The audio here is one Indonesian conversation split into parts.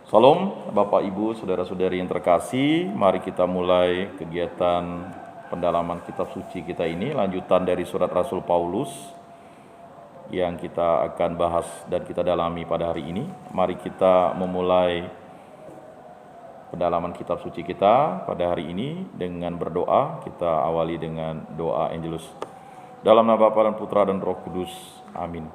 Salam Bapak Ibu, Saudara-saudari yang terkasih. Mari kita mulai kegiatan pendalaman kitab suci kita ini, lanjutan dari surat Rasul Paulus yang kita akan bahas dan kita dalami pada hari ini. Mari kita memulai pendalaman kitab suci kita pada hari ini dengan berdoa. Kita awali dengan doa Angelus. Dalam nama Bapa dan Putra dan Roh Kudus. Amin.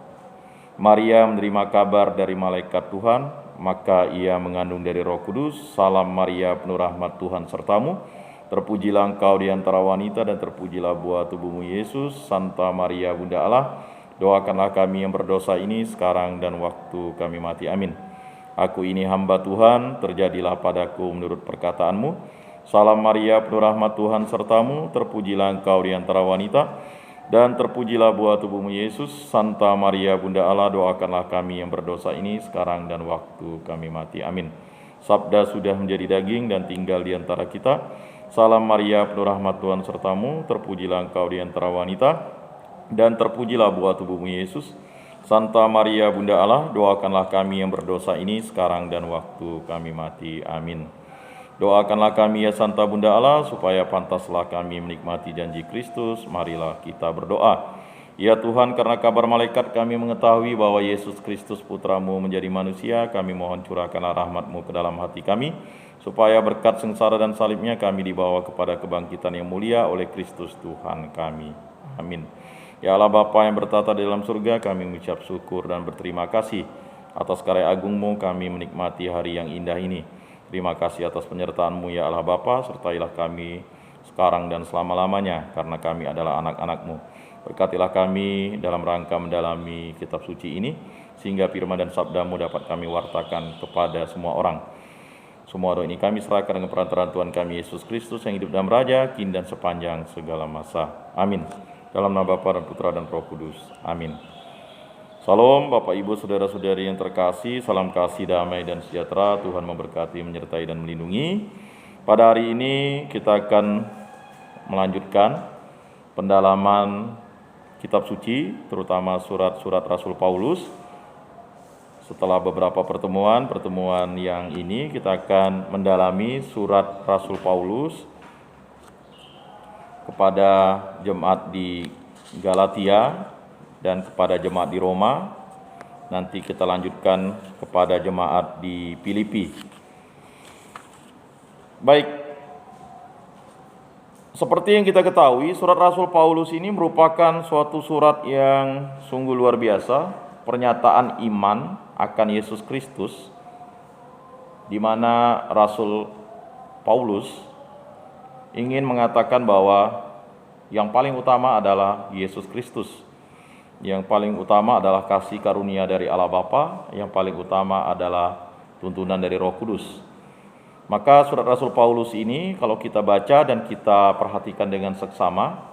Maria menerima kabar dari malaikat Tuhan, maka ia mengandung dari Roh Kudus. Salam Maria, penuh rahmat, Tuhan sertamu. Terpujilah engkau di antara wanita dan terpujilah buah tubuhmu Yesus. Santa Maria Bunda Allah, doakanlah kami yang berdosa ini sekarang dan waktu kami mati. Amin. Aku ini hamba Tuhan, terjadilah padaku menurut perkataanmu. Salam Maria, penuh rahmat, Tuhan sertamu. Terpujilah engkau di antara wanita dan terpujilah buah tubuhmu Yesus. Santa Maria Bunda Allah, doakanlah kami yang berdosa ini sekarang dan waktu kami mati. Amin. Sabda sudah menjadi daging dan tinggal di antara kita. Salam Maria, penuh rahmat, Tuhan sertamu. Terpujilah engkau di antara wanita dan terpujilah buah tubuhmu Yesus. Santa Maria Bunda Allah, doakanlah kami yang berdosa ini sekarang dan waktu kami mati. Amin. Doakanlah kami ya Santa Bunda Allah, supaya pantaslah kami menikmati janji Kristus. Marilah kita berdoa. Ya Tuhan, karena kabar malaikat kami mengetahui bahwa Yesus Kristus Putramu menjadi manusia, kami mohon curahkanlah rahmat-Mu ke dalam hati kami, supaya berkat sengsara dan salibnya kami dibawa kepada kebangkitan yang mulia oleh Kristus Tuhan kami. Amin. Ya Allah Bapa yang bertata di dalam surga, kami mengucap syukur dan berterima kasih atas karya agung-Mu kami menikmati hari yang indah ini. Terima kasih atas penyertaan-Mu ya Allah Bapa, sertailah kami sekarang dan selama-lamanya, karena kami adalah anak-anak-Mu. Berkatilah kami dalam rangka mendalami kitab suci ini, sehingga firman dan sabda-Mu dapat kami wartakan kepada semua orang. Semua doa ini kami serahkan dengan perantaraan Tuhan kami Yesus Kristus yang hidup dan beraja, kini dan sepanjang segala masa. Amin. Dalam nama Bapa dan Putra dan Roh Kudus. Amin. Salam Bapak Ibu Saudara-saudari yang terkasih, salam kasih, damai dan sejahtera. Tuhan memberkati, menyertai dan melindungi. Pada hari ini kita akan melanjutkan pendalaman kitab suci, terutama surat-surat Rasul Paulus. Setelah beberapa pertemuan yang ini kita akan mendalami surat Rasul Paulus kepada jemaat di Galatia dan kepada jemaat di Roma. Nanti kita lanjutkan kepada jemaat di Filipi. Baik, seperti yang kita ketahui, surat Rasul Paulus ini merupakan suatu surat yang sungguh luar biasa, pernyataan iman akan Yesus Kristus, di mana Rasul Paulus ingin mengatakan bahwa yang paling utama adalah Yesus Kristus. Yang paling utama adalah kasih karunia dari Allah Bapa, yang paling utama adalah tuntunan dari Roh Kudus. Maka surat Rasul Paulus ini kalau kita baca dan kita perhatikan dengan seksama,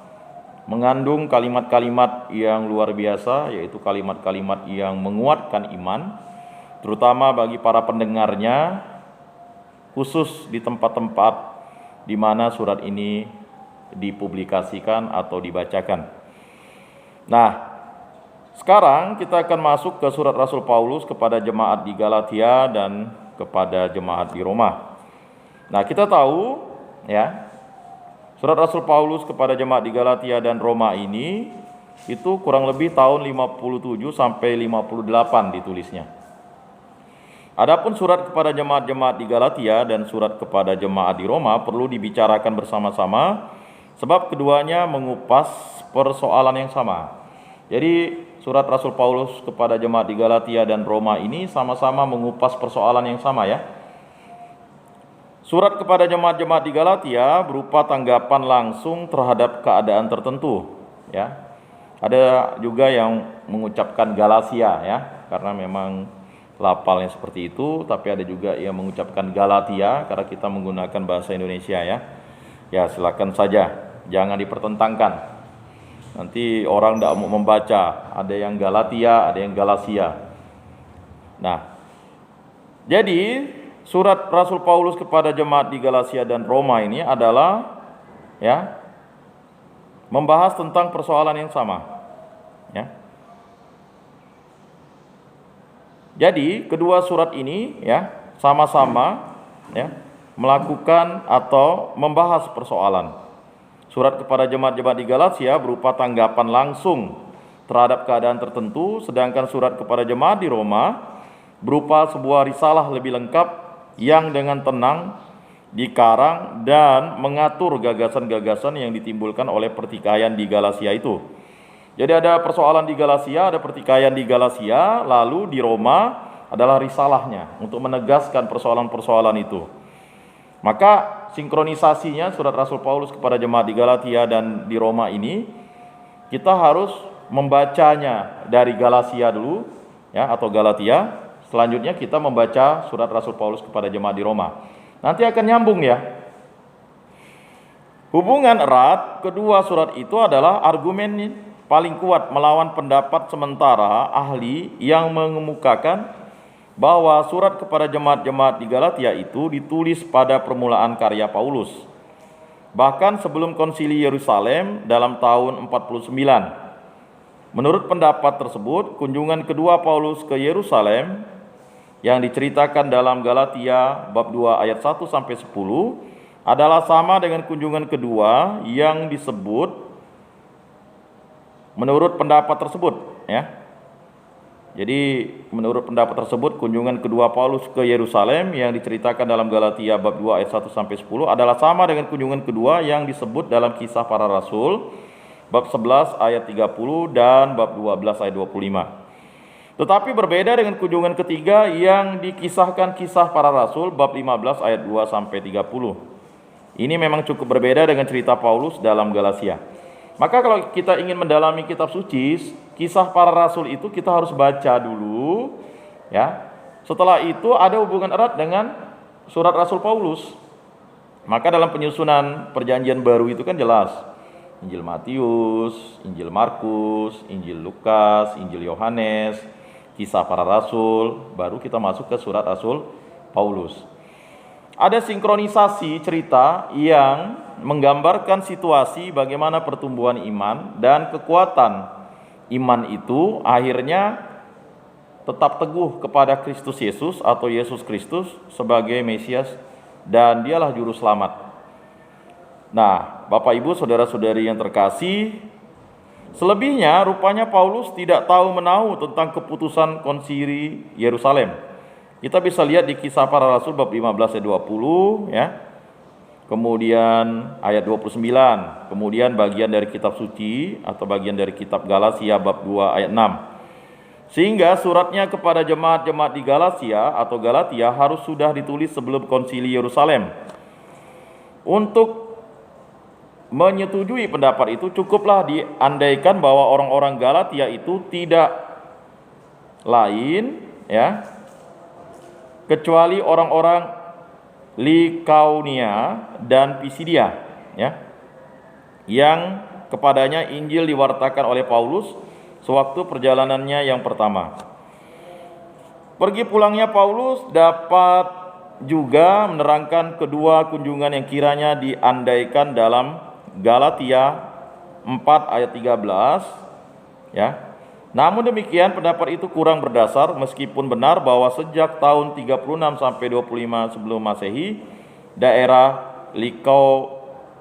mengandung kalimat-kalimat yang luar biasa, yaitu kalimat-kalimat yang menguatkan iman, terutama bagi para pendengarnya, khusus di tempat-tempat di mana surat ini dipublikasikan atau dibacakan. Nah, sekarang kita akan masuk ke surat Rasul Paulus kepada jemaat di Galatia dan kepada jemaat di Roma. Nah, kita tahu ya, surat Rasul Paulus kepada jemaat di Galatia dan Roma ini itu kurang lebih tahun 57 sampai 58 ditulisnya. Adapun surat kepada jemaat-jemaat di Galatia dan surat kepada jemaat di Roma perlu dibicarakan bersama-sama, sebab keduanya mengupas persoalan yang sama. Jadi surat Rasul Paulus kepada jemaat di Galatia dan Roma ini sama-sama mengupas persoalan yang sama ya. Surat kepada jemaat-jemaat di Galatia berupa tanggapan langsung terhadap keadaan tertentu ya. Ada juga yang mengucapkan Galatia ya, karena memang lapalnya seperti itu, tapi ada juga yang mengucapkan Galatia karena kita menggunakan bahasa Indonesia ya. Ya, silakan saja, jangan dipertentangkan. Nanti orang tidak mau membaca, ada yang Galatia, ada yang Galasia. Nah, jadi surat Rasul Paulus kepada jemaat di Galatia dan Roma ini adalah ya membahas tentang persoalan yang sama. Ya. Jadi kedua surat ini ya sama-sama ya, melakukan atau membahas persoalan. Surat kepada jemaat-jemaat di Galatia berupa tanggapan langsung terhadap keadaan tertentu, sedangkan surat kepada jemaat di Roma berupa sebuah risalah lebih lengkap yang dengan tenang dikarang dan mengatur gagasan-gagasan yang ditimbulkan oleh pertikaian di Galatia itu. Jadi ada persoalan di Galatia, ada pertikaian di Galatia, lalu di Roma adalah risalahnya untuk menegaskan persoalan-persoalan itu. Maka sinkronisasinya surat Rasul Paulus kepada jemaat di Galatia dan di Roma ini, kita harus membacanya dari Galatia dulu ya, atau Galatia. Selanjutnya kita membaca surat Rasul Paulus kepada jemaat di Roma. Nanti akan nyambung ya. Hubungan erat kedua surat itu adalah argumen paling kuat melawan pendapat sementara ahli yang mengemukakan bahwa surat kepada jemaat-jemaat di Galatia itu ditulis pada permulaan karya Paulus. Bahkan sebelum konsili Yerusalem dalam tahun 49. Menurut pendapat tersebut, kunjungan kedua Paulus ke Yerusalem yang diceritakan dalam Galatia bab 2 ayat 1 sampai 10 adalah sama dengan kunjungan kedua yang disebut menurut pendapat tersebut ya. Jadi menurut pendapat tersebut kunjungan kedua Paulus ke Yerusalem yang diceritakan dalam Galatia bab 2 ayat 1 sampai 10 adalah sama dengan kunjungan kedua yang disebut dalam Kisah Para Rasul bab 11 ayat 30 dan bab 12 ayat 25. Tetapi berbeda dengan kunjungan ketiga yang dikisahkan Kisah Para Rasul bab 15 ayat 2 sampai 30. Ini memang cukup berbeda dengan cerita Paulus dalam Galatia. Maka kalau kita ingin mendalami kitab suci, Kisah Para Rasul itu kita harus baca dulu ya. Setelah itu ada hubungan erat dengan surat Rasul Paulus. Maka dalam penyusunan perjanjian baru itu kan jelas. Injil Matius, Injil Markus, Injil Lukas, Injil Yohanes, Kisah Para Rasul, baru kita masuk ke surat Rasul Paulus. Ada sinkronisasi cerita yang menggambarkan situasi bagaimana pertumbuhan iman dan kekuatan iman itu akhirnya tetap teguh kepada Kristus Yesus atau Yesus Kristus sebagai Mesias dan dialah juru selamat. Nah, Bapak Ibu, saudara-saudari yang terkasih, selebihnya rupanya Paulus tidak tahu menahu tentang keputusan konsili Yerusalem. Kita bisa lihat di Kisah Para Rasul bab 15 ayat 20 ya. Kemudian ayat 29, kemudian bagian dari kitab suci atau bagian dari kitab Galatia bab 2 ayat 6. Sehingga suratnya kepada jemaat-jemaat di Galatia atau Galatia harus sudah ditulis sebelum konsili Yerusalem. Untuk menyetujui pendapat itu cukuplah diandaikan bahwa orang-orang Galatia itu tidak lain ya kecuali orang-orang Likaunia dan Pisidia ya, yang kepadanya Injil diwartakan oleh Paulus sewaktu perjalanannya yang pertama. Pergi pulangnya Paulus dapat juga menerangkan kedua kunjungan yang kiranya diandaikan dalam Galatia 4 ayat 13 ya. Namun demikian pendapat itu kurang berdasar meskipun benar bahwa sejak tahun 36 sampai 25 sebelum Masehi daerah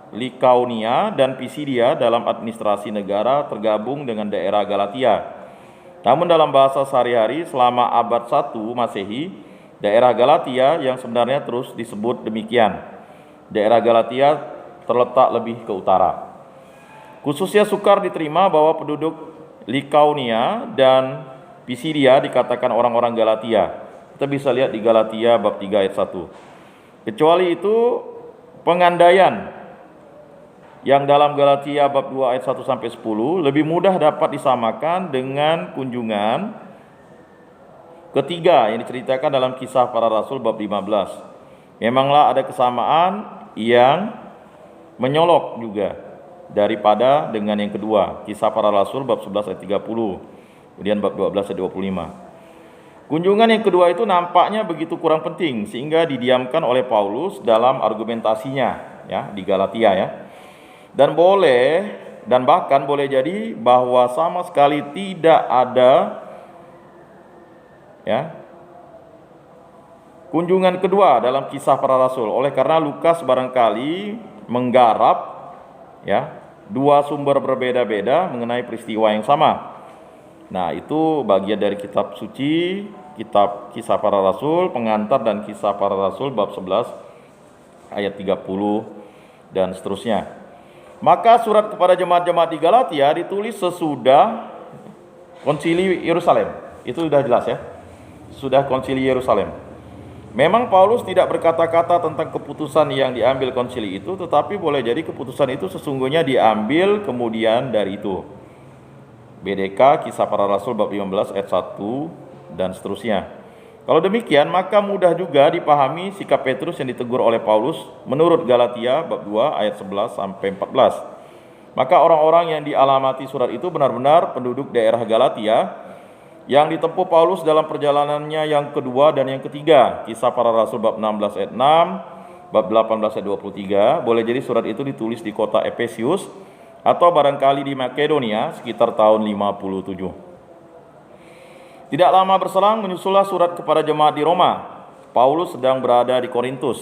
Likaunia dan Pisidia dalam administrasi negara tergabung dengan daerah Galatia. Namun dalam bahasa sehari-hari selama abad 1 Masehi, daerah Galatia yang sebenarnya terus disebut demikian. Daerah Galatia terletak lebih ke utara. Khususnya sukar diterima bahwa penduduk Likaunia dan Pisidia dikatakan orang-orang Galatia. Kita bisa lihat di Galatia bab 3 ayat 1. Kecuali itu pengandaian yang dalam Galatia bab 2 ayat 1 sampai 10 lebih mudah dapat disamakan dengan kunjungan ketiga yang diceritakan dalam Kisah Para Rasul bab 15. Memanglah ada kesamaan yang menyolok juga daripada dengan yang kedua, Kisah Para Rasul bab 11 ayat 30, kemudian bab 12 ayat 25. Kunjungan yang kedua itu nampaknya begitu kurang penting sehingga didiamkan oleh Paulus dalam argumentasinya ya di Galatia ya. Dan bahkan boleh jadi bahwa sama sekali tidak ada ya kunjungan kedua dalam Kisah Para Rasul. Oleh karena Lukas barangkali menggarap ya dua sumber berbeda-beda mengenai peristiwa yang sama. Nah, itu bagian dari kitab suci, kitab Kisah Para Rasul, pengantar, dan Kisah Para Rasul bab 11 ayat 30 dan seterusnya. Maka surat kepada jemaat-jemaat di Galatia ditulis sesudah Konsili Yerusalem. Itu sudah jelas ya. Sudah Konsili Yerusalem. Memang Paulus tidak berkata-kata tentang keputusan yang diambil konsili itu, tetapi boleh jadi keputusan itu sesungguhnya diambil kemudian dari itu. BDK Kisah Para Rasul bab 15 ayat 1 dan seterusnya. Kalau demikian, maka mudah juga dipahami sikap Petrus yang ditegur oleh Paulus menurut Galatia bab 2 ayat 11 sampai 14. Maka orang-orang yang dialamati surat itu benar-benar penduduk daerah Galatia yang ditempuh Paulus dalam perjalanannya yang kedua dan yang ketiga. Kisah Para Rasul bab 16 ayat 6, bab 18 ayat 23. Boleh jadi surat itu ditulis di kota Efesius atau barangkali di Makedonia sekitar tahun 57. Tidak lama berselang menyusullah surat kepada jemaat di Roma. Paulus sedang berada di Korintus.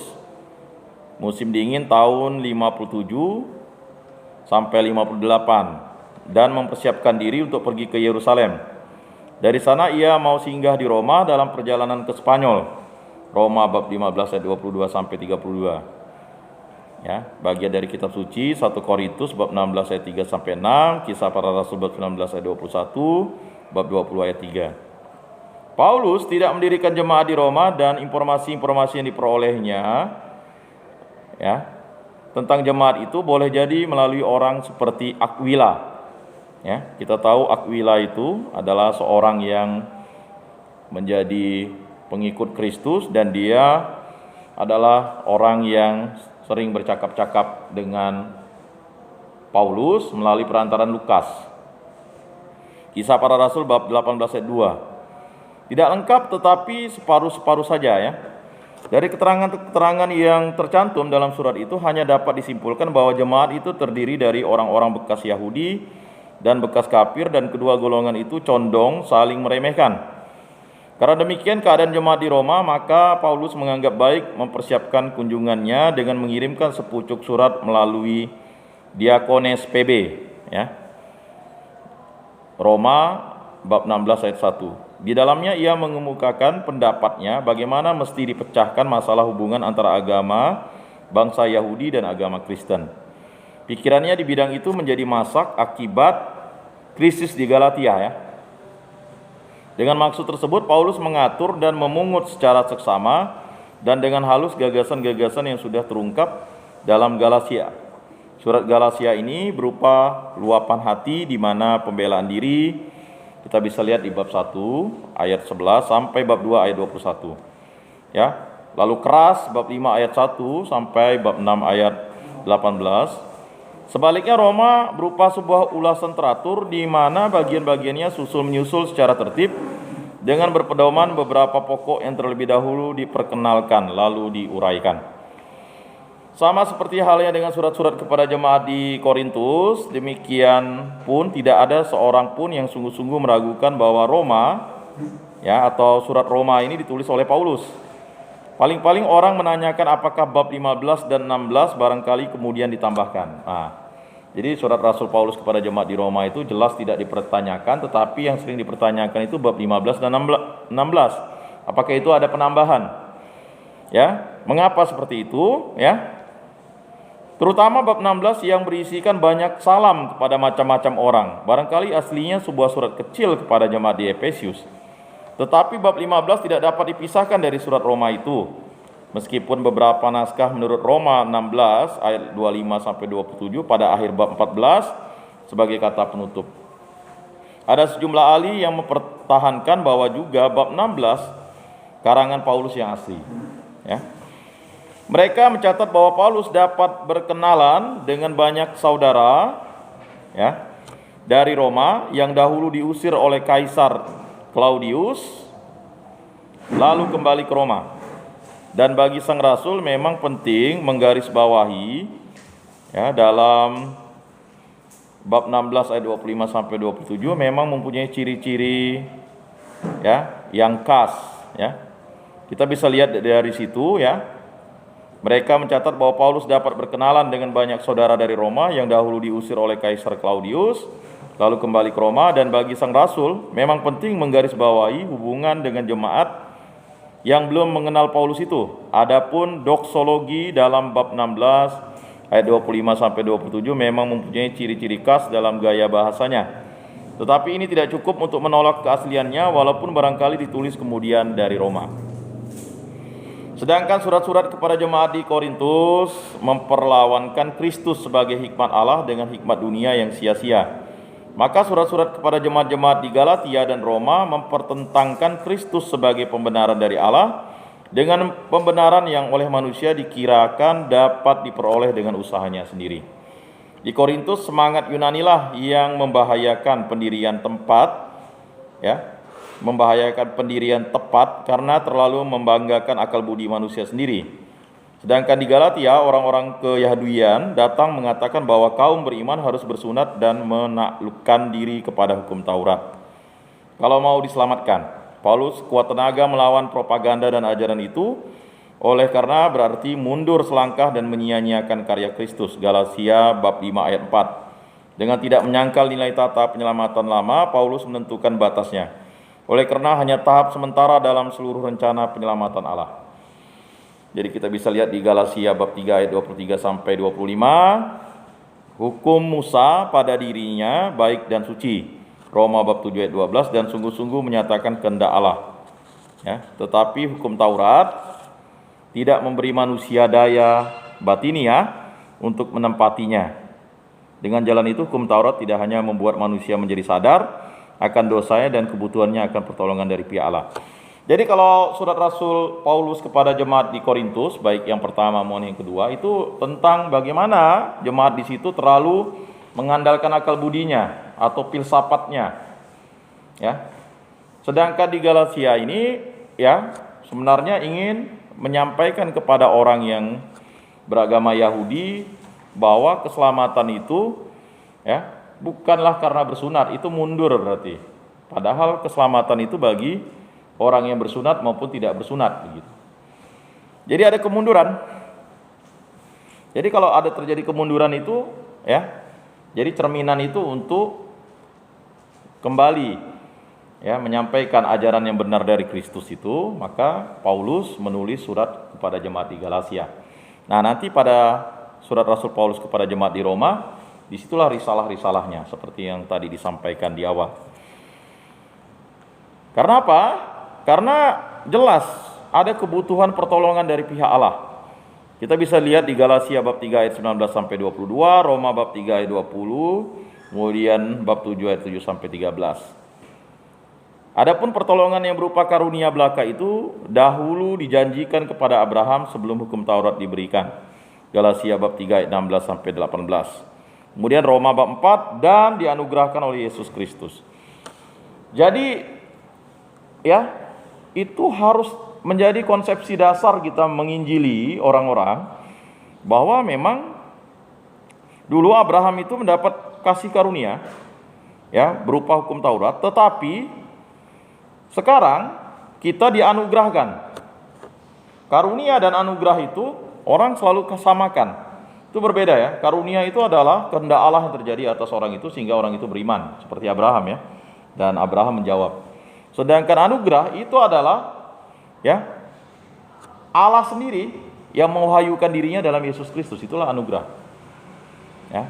Musim dingin tahun 57 sampai 58 dan mempersiapkan diri untuk pergi ke Yerusalem. Dari sana ia mau singgah di Roma dalam perjalanan ke Spanyol. Roma bab 15 ayat 22 sampai 32. Ya, bagian dari kitab suci 1 Korintus bab 16 ayat 3 sampai 6, Kisah Para Rasul bab 19 ayat 21, bab 20 ayat 3. Paulus tidak mendirikan jemaat di Roma dan informasi-informasi yang diperolehnya ya tentang jemaat itu boleh jadi melalui orang seperti Aquila. Ya, kita tahu Aquila itu adalah seorang yang menjadi pengikut Kristus dan dia adalah orang yang sering bercakap-cakap dengan Paulus melalui perantaran Lukas. Kisah Para Rasul bab 18 ayat 2. Tidak lengkap tetapi separuh-separuh saja ya. Dari keterangan-keterangan yang tercantum dalam surat itu hanya dapat disimpulkan bahwa jemaat itu terdiri dari orang-orang bekas Yahudi dan bekas kafir, dan kedua golongan itu condong saling meremehkan. Karena demikian keadaan jemaat di Roma, maka Paulus menganggap baik mempersiapkan kunjungannya dengan mengirimkan sepucuk surat melalui Diakones PB ya. Roma bab 16 ayat 1. Di dalamnya ia mengemukakan pendapatnya bagaimana mesti dipecahkan masalah hubungan antara agama bangsa Yahudi dan agama Kristen. Pikirannya di bidang itu menjadi masak akibat krisis di Galatia ya. Dengan maksud tersebut Paulus mengatur dan memungut secara seksama dan dengan halus gagasan-gagasan yang sudah terungkap dalam Galatia. Surat Galatia ini berupa luapan hati di mana pembelaan diri kita bisa lihat di bab 1 ayat 11 sampai bab 2 ayat 21. Ya. Lalu keras bab 5 ayat 1 sampai bab 6 ayat 18. Sebaliknya Roma berupa sebuah ulasan teratur di mana bagian-bagiannya susul-menyusul secara tertib dengan berpedoman beberapa pokok yang terlebih dahulu diperkenalkan lalu diuraikan. Sama seperti halnya dengan surat-surat kepada jemaat di Korintus, demikian pun tidak ada seorang pun yang sungguh-sungguh meragukan bahwa Roma ya atau surat Roma ini ditulis oleh Paulus. Paling-paling orang menanyakan apakah bab 15 dan 16 barangkali kemudian ditambahkan. Jadi surat Rasul Paulus kepada jemaat di Roma itu jelas tidak dipertanyakan, tetapi yang sering dipertanyakan itu bab 15 dan 16. Apakah itu ada penambahan? Ya, mengapa seperti itu? Ya, terutama bab 16 yang berisikan banyak salam kepada macam-macam orang. Barangkali aslinya sebuah surat kecil kepada jemaat di Efesius. Tetapi bab 15 tidak dapat dipisahkan dari surat Roma itu. Meskipun beberapa naskah menurut Roma 16 ayat 25 sampai 27 pada akhir bab 14 sebagai kata penutup. Ada sejumlah ahli yang mempertahankan bahwa juga bab 16 karangan Paulus yang asli. Ya. Mereka mencatat bahwa Paulus dapat berkenalan dengan banyak saudara ya, dari Roma yang dahulu diusir oleh Kaisar Claudius lalu kembali ke Roma. Dan bagi sang rasul memang penting menggarisbawahi ya, dalam bab 16 ayat 25 sampai 27 memang mempunyai ciri-ciri ya yang khas ya. Kita bisa lihat dari situ ya. Mereka mencatat bahwa Paulus dapat berkenalan dengan banyak saudara dari Roma yang dahulu diusir oleh Kaisar Claudius, lalu kembali ke Roma. Dan bagi sang rasul memang penting menggarisbawahi hubungan dengan jemaat yang belum mengenal Paulus itu. Adapun doksologi dalam bab 16 ayat 25 sampai 27 memang mempunyai ciri-ciri khas dalam gaya bahasanya. Tetapi ini tidak cukup untuk menolak keasliannya walaupun barangkali ditulis kemudian dari Roma. Sedangkan surat-surat kepada jemaat di Korintus memperlawankan Kristus sebagai hikmat Allah dengan hikmat dunia yang sia-sia. Maka surat-surat kepada jemaat-jemaat di Galatia dan Roma mempertentangkan Kristus sebagai pembenaran dari Allah dengan pembenaran yang oleh manusia dikirakan dapat diperoleh dengan usahanya sendiri. Di Korintus semangat Yunanilah yang membahayakan pendirian tempat, ya, membahayakan pendirian tepat karena terlalu membanggakan akal budi manusia sendiri. Sedangkan di Galatia orang-orang Keyahudian datang mengatakan bahwa kaum beriman harus bersunat dan menaklukkan diri kepada hukum Taurat kalau mau diselamatkan. Paulus kuat tenaga melawan propaganda dan ajaran itu, oleh karena berarti mundur selangkah dan menyia-nyiakan karya Kristus. Galatia bab 5 ayat 4. Dengan tidak menyangkal nilai tata penyelamatan lama, Paulus menentukan batasnya. Oleh karena hanya tahap sementara dalam seluruh rencana penyelamatan Allah. Jadi kita bisa lihat di Galatia bab 3 ayat 23 sampai 25, hukum Musa pada dirinya baik dan suci. Roma bab 7 ayat 12, dan sungguh-sungguh menyatakan kehendak Allah. Ya, tetapi hukum Taurat tidak memberi manusia daya batinia untuk menempatinya. Dengan jalan itu hukum Taurat tidak hanya membuat manusia menjadi sadar akan dosanya dan kebutuhannya akan pertolongan dari pihak Allah. Jadi kalau surat Rasul Paulus kepada jemaat di Korintus, baik yang pertama maupun yang kedua, itu tentang bagaimana jemaat di situ terlalu mengandalkan akal budinya atau filsafatnya, ya. Sedangkan di Galatia ini, ya, sebenarnya ingin menyampaikan kepada orang yang beragama Yahudi bahwa keselamatan itu, ya, bukanlah karena bersunat, itu mundur berarti. Padahal keselamatan itu bagi orang yang bersunat maupun tidak bersunat begitu. Jadi ada kemunduran. Jadi kalau ada terjadi kemunduran itu, ya, jadi cerminan itu untuk kembali, ya, menyampaikan ajaran yang benar dari Kristus itu, maka Paulus menulis surat kepada jemaat di Galatia. Nah, nanti pada surat Rasul Paulus kepada jemaat di Roma, disitulah risalah-risalahnya seperti yang tadi disampaikan di awal. Karena apa? Karena jelas ada kebutuhan pertolongan dari pihak Allah. Kita bisa lihat di Galatia bab 3 ayat 19 sampai 22, Roma bab 3 ayat 20, kemudian bab 7 ayat 7 sampai 13. Adapun pertolongan yang berupa karunia belaka itu dahulu dijanjikan kepada Abraham sebelum hukum Taurat diberikan. Galatia bab 3 ayat 16 sampai 18. Kemudian Roma bab 4, dan dianugerahkan oleh Yesus Kristus. Jadi, ya, itu harus menjadi konsepsi dasar kita menginjili orang-orang bahwa memang dulu Abraham itu mendapat kasih karunia, ya, berupa hukum Taurat, tetapi sekarang kita dianugerahkan. Karunia dan anugerah itu orang selalu kesamakan. Itu berbeda, ya. Karunia itu adalah kehendak Allah yang terjadi atas orang itu sehingga orang itu beriman, seperti Abraham, ya. Dan Abraham menjawab. Sedangkan anugerah itu adalah, ya, Allah sendiri yang mengwahyukan dirinya dalam Yesus Kristus, itulah anugerah. Ya.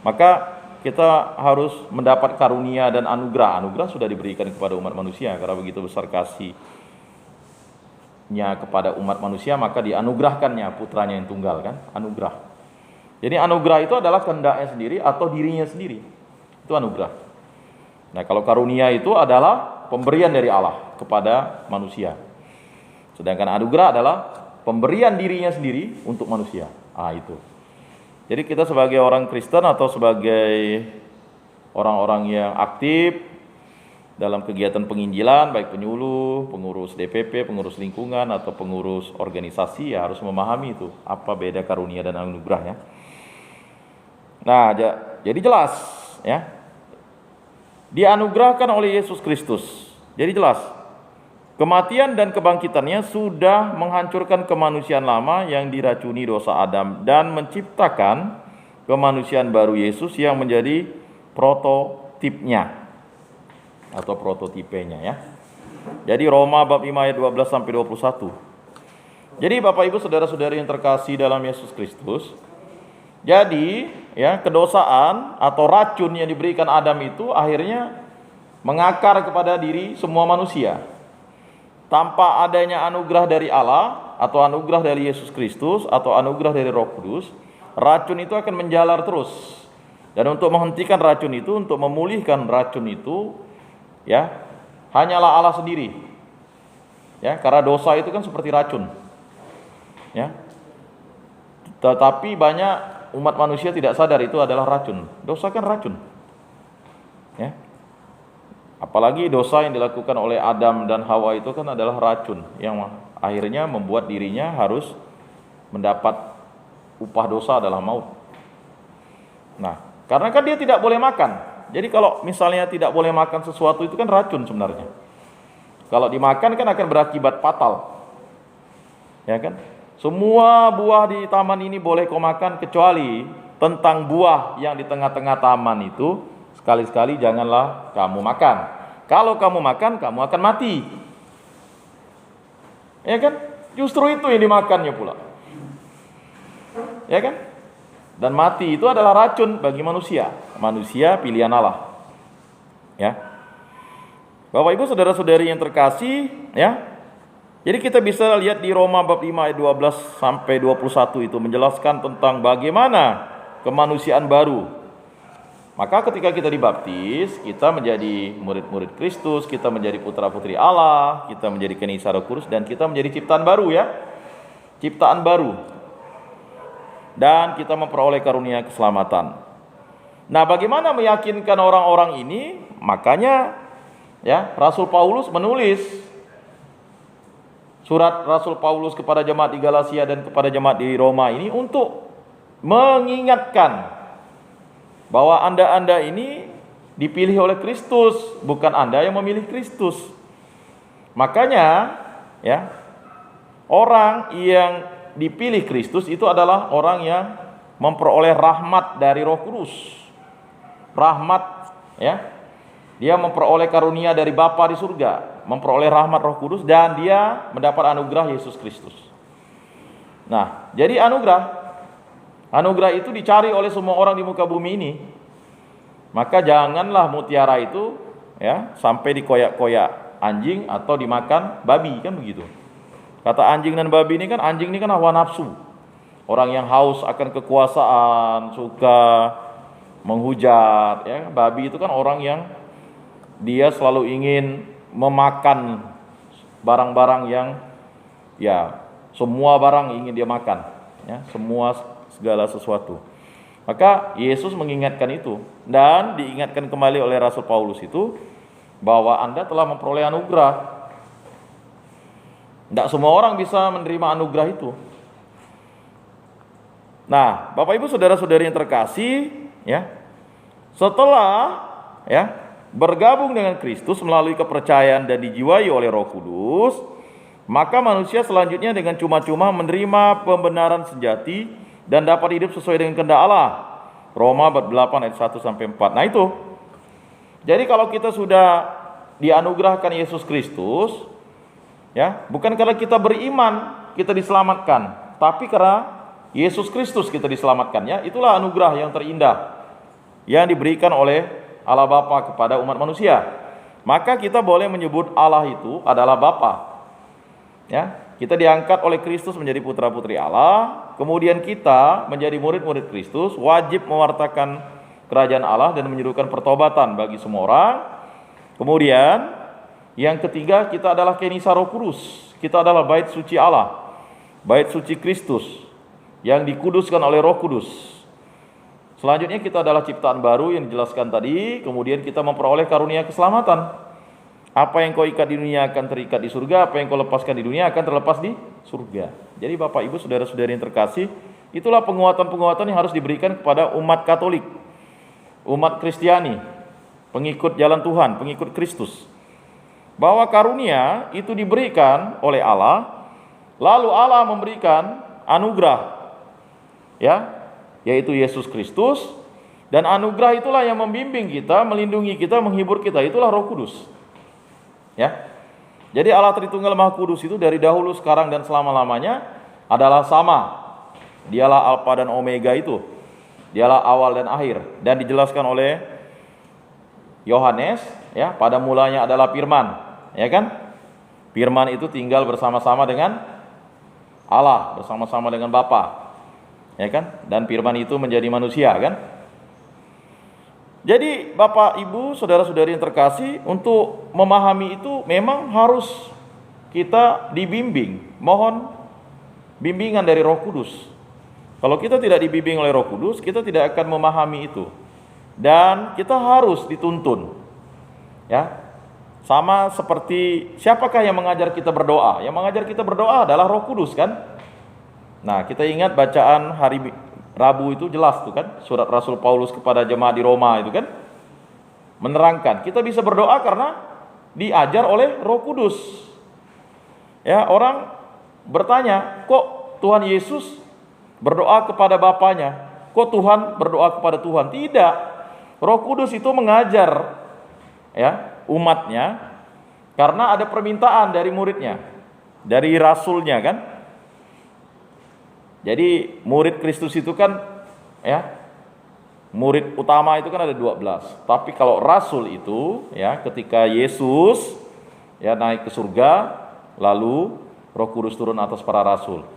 Maka kita harus mendapat karunia dan anugerah. Anugerah sudah diberikan kepada umat manusia karena begitu besar kasihnya kepada umat manusia, maka dianugerahkannya putranya yang tunggal, kan? Anugerah. Jadi anugerah itu adalah kehendaknya sendiri atau dirinya sendiri. Itu anugerah. Nah, kalau karunia itu adalah pemberian dari Allah kepada manusia. Sedangkan anugerah adalah pemberian dirinya sendiri untuk manusia. Itu. Jadi kita sebagai orang Kristen atau sebagai orang-orang yang aktif dalam kegiatan penginjilan, baik penyuluh, pengurus DPP, pengurus lingkungan, atau pengurus organisasi, ya harus memahami itu, apa beda karunia dan anugerahnya. Nah, jadi jelas, ya, dianugerahkan oleh Yesus Kristus. Jadi jelas, Kematian dan kebangkitannya sudah menghancurkan kemanusiaan lama yang diracuni dosa Adam dan menciptakan kemanusiaan baru Yesus yang menjadi prototipnya atau prototipenya ya. Jadi Roma bab 5 ayat 12 sampai 21. Jadi Bapak Ibu saudara-saudari yang terkasih dalam Yesus Kristus, jadi ya kedosaan atau racun yang diberikan Adam itu akhirnya mengakar kepada diri semua manusia. Tanpa adanya anugerah dari Allah atau anugerah dari Yesus Kristus atau anugerah dari Roh Kudus, racun itu akan menjalar terus. Dan untuk menghentikan racun itu, untuk memulihkan racun itu, ya, hanyalah Allah sendiri. Ya, karena dosa itu kan seperti racun. Ya. Tetapi banyak umat manusia tidak sadar itu adalah racun. Dosa kan racun. Ya. Apalagi dosa yang dilakukan oleh Adam dan Hawa itu kan adalah racun yang akhirnya membuat dirinya harus mendapat upah dosa adalah maut. Nah, karena kan dia tidak boleh makan. Jadi kalau misalnya tidak boleh makan sesuatu itu kan racun sebenarnya. Kalau dimakan kan akan berakibat fatal. Ya kan? Semua buah di taman ini boleh kau makan kecuali tentang buah yang di tengah-tengah taman itu sekali-sekali janganlah kamu makan. Kalau kamu makan, kamu akan mati. Ya kan? Justru itu yang dimakannya pula. Ya kan? Dan mati itu adalah racun bagi manusia. Manusia pilihan Allah. Ya. Bapak Ibu saudara-saudari yang terkasih, ya. Jadi kita bisa lihat di Roma bab 5 ayat 12 sampai 21 itu menjelaskan tentang bagaimana kemanusiaan baru. Maka ketika kita dibaptis, kita menjadi murid-murid Kristus, kita menjadi putra-putri Allah, kita menjadi Kenisa Roh Kudus, dan kita menjadi ciptaan baru ya. Ciptaan baru. Dan kita memperoleh karunia keselamatan. Nah, bagaimana meyakinkan orang-orang ini? Makanya ya, Rasul Paulus menulis surat Rasul Paulus kepada jemaat di Galatia dan kepada jemaat di Roma ini untuk mengingatkan bahwa Anda ini dipilih oleh Kristus, bukan Anda yang memilih Kristus. Makanya ya, orang yang dipilih Kristus itu adalah orang yang memperoleh rahmat dari Roh Kudus. Rahmat ya. Dia memperoleh karunia dari Bapa di surga, memperoleh rahmat Roh Kudus, dan dia mendapat anugerah Yesus Kristus. Nah, jadi anugerah itu dicari oleh semua orang di muka bumi ini. Maka janganlah mutiara itu ya sampai dikoyak-koyak anjing atau dimakan babi, kan begitu. Kata anjing dan babi ini kan, anjing ini kan hawa nafsu. Orang yang haus akan kekuasaan, suka menghujat ya. Babi itu kan orang yang dia selalu ingin memakan barang-barang yang ya semua barang ingin dia makan ya, segala sesuatu. Maka Yesus mengingatkan itu, dan diingatkan kembali oleh Rasul Paulus itu bahwa Anda telah memperoleh anugerah. Tidak semua orang bisa menerima anugerah itu. Nah, Bapak Ibu saudara-saudari yang terkasih ya, setelah ya bergabung dengan Kristus melalui kepercayaan dan dijiwai oleh Roh Kudus, maka manusia selanjutnya dengan cuma-cuma menerima pembenaran sejati dan dapat hidup sesuai dengan kehendak Allah. Roma bab 8 ayat 1 sampai 4. Nah itu. Jadi kalau kita sudah dianugerahkan Yesus Kristus, ya, bukan karena kita beriman kita diselamatkan, tapi karena Yesus Kristus kita diselamatkan ya. Itulah anugerah yang terindah yang diberikan oleh Allah Bapa kepada umat manusia. Maka kita boleh menyebut Allah itu adalah Bapa. Ya, kita diangkat oleh Kristus menjadi putra-putri Allah, kemudian kita menjadi murid-murid Kristus, wajib mewartakan kerajaan Allah dan menyerukan pertobatan bagi semua orang. Kemudian yang ketiga, kita adalah Kenisa Roh Kudus. Kita adalah bait suci Allah, bait suci Kristus yang dikuduskan oleh Roh Kudus. Selanjutnya kita adalah ciptaan baru yang dijelaskan tadi. Kemudian kita memperoleh karunia keselamatan. Apa yang kau ikat di dunia akan terikat di surga, apa yang kau lepaskan di dunia akan terlepas di surga. Jadi Bapak Ibu saudara-saudari yang terkasih, itulah penguatan-penguatan yang harus diberikan kepada umat Katolik, umat Kristiani, pengikut jalan Tuhan, pengikut Kristus. bahwa karunia itu diberikan oleh Allah, lalu Allah memberikan anugerah, ya, yaitu Yesus Kristus, dan anugerah itulah yang membimbing kita, melindungi kita, menghibur kita, itulah Roh Kudus. Ya. Jadi Allah Tritunggal Maha Kudus itu dari dahulu, sekarang, dan selama-lamanya adalah sama. Dialah Alfa dan Omega itu. Dialah awal dan akhir. Dan dijelaskan oleh Yohanes, ya, pada mulanya adalah Firman, ya kan? Firman itu tinggal bersama-sama dengan Allah, bersama-sama dengan Bapa, ya kan? Dan Firman itu menjadi manusia, kan? Jadi Bapak, Ibu, saudara-saudari yang terkasih, untuk memahami itu memang harus kita dibimbing. Mohon bimbingan dari Roh Kudus. Kalau kita tidak dibimbing oleh Roh Kudus, kita tidak akan memahami itu. Dan kita harus dituntun. Ya. Sama seperti siapakah yang mengajar kita berdoa? Yang mengajar kita berdoa adalah Roh Kudus, kan? Nah, kita ingat bacaan hari Rabu itu jelas tuh kan, surat Rasul Paulus kepada jemaat di Roma itu kan, menerangkan kita bisa berdoa karena diajar oleh Roh Kudus. Ya, orang bertanya, kok Tuhan Yesus berdoa kepada Bapanya? Kok Tuhan berdoa kepada Tuhan? Tidak. Roh Kudus itu mengajar, ya, umatnya karena ada permintaan dari muridnya, dari rasulnya, kan? Jadi murid Kristus itu kan, ya, murid utama itu kan ada 12. Tapi kalau rasul itu, ya, ketika Yesus, ya, naik ke surga, lalu Roh Kudus turun atas para rasul.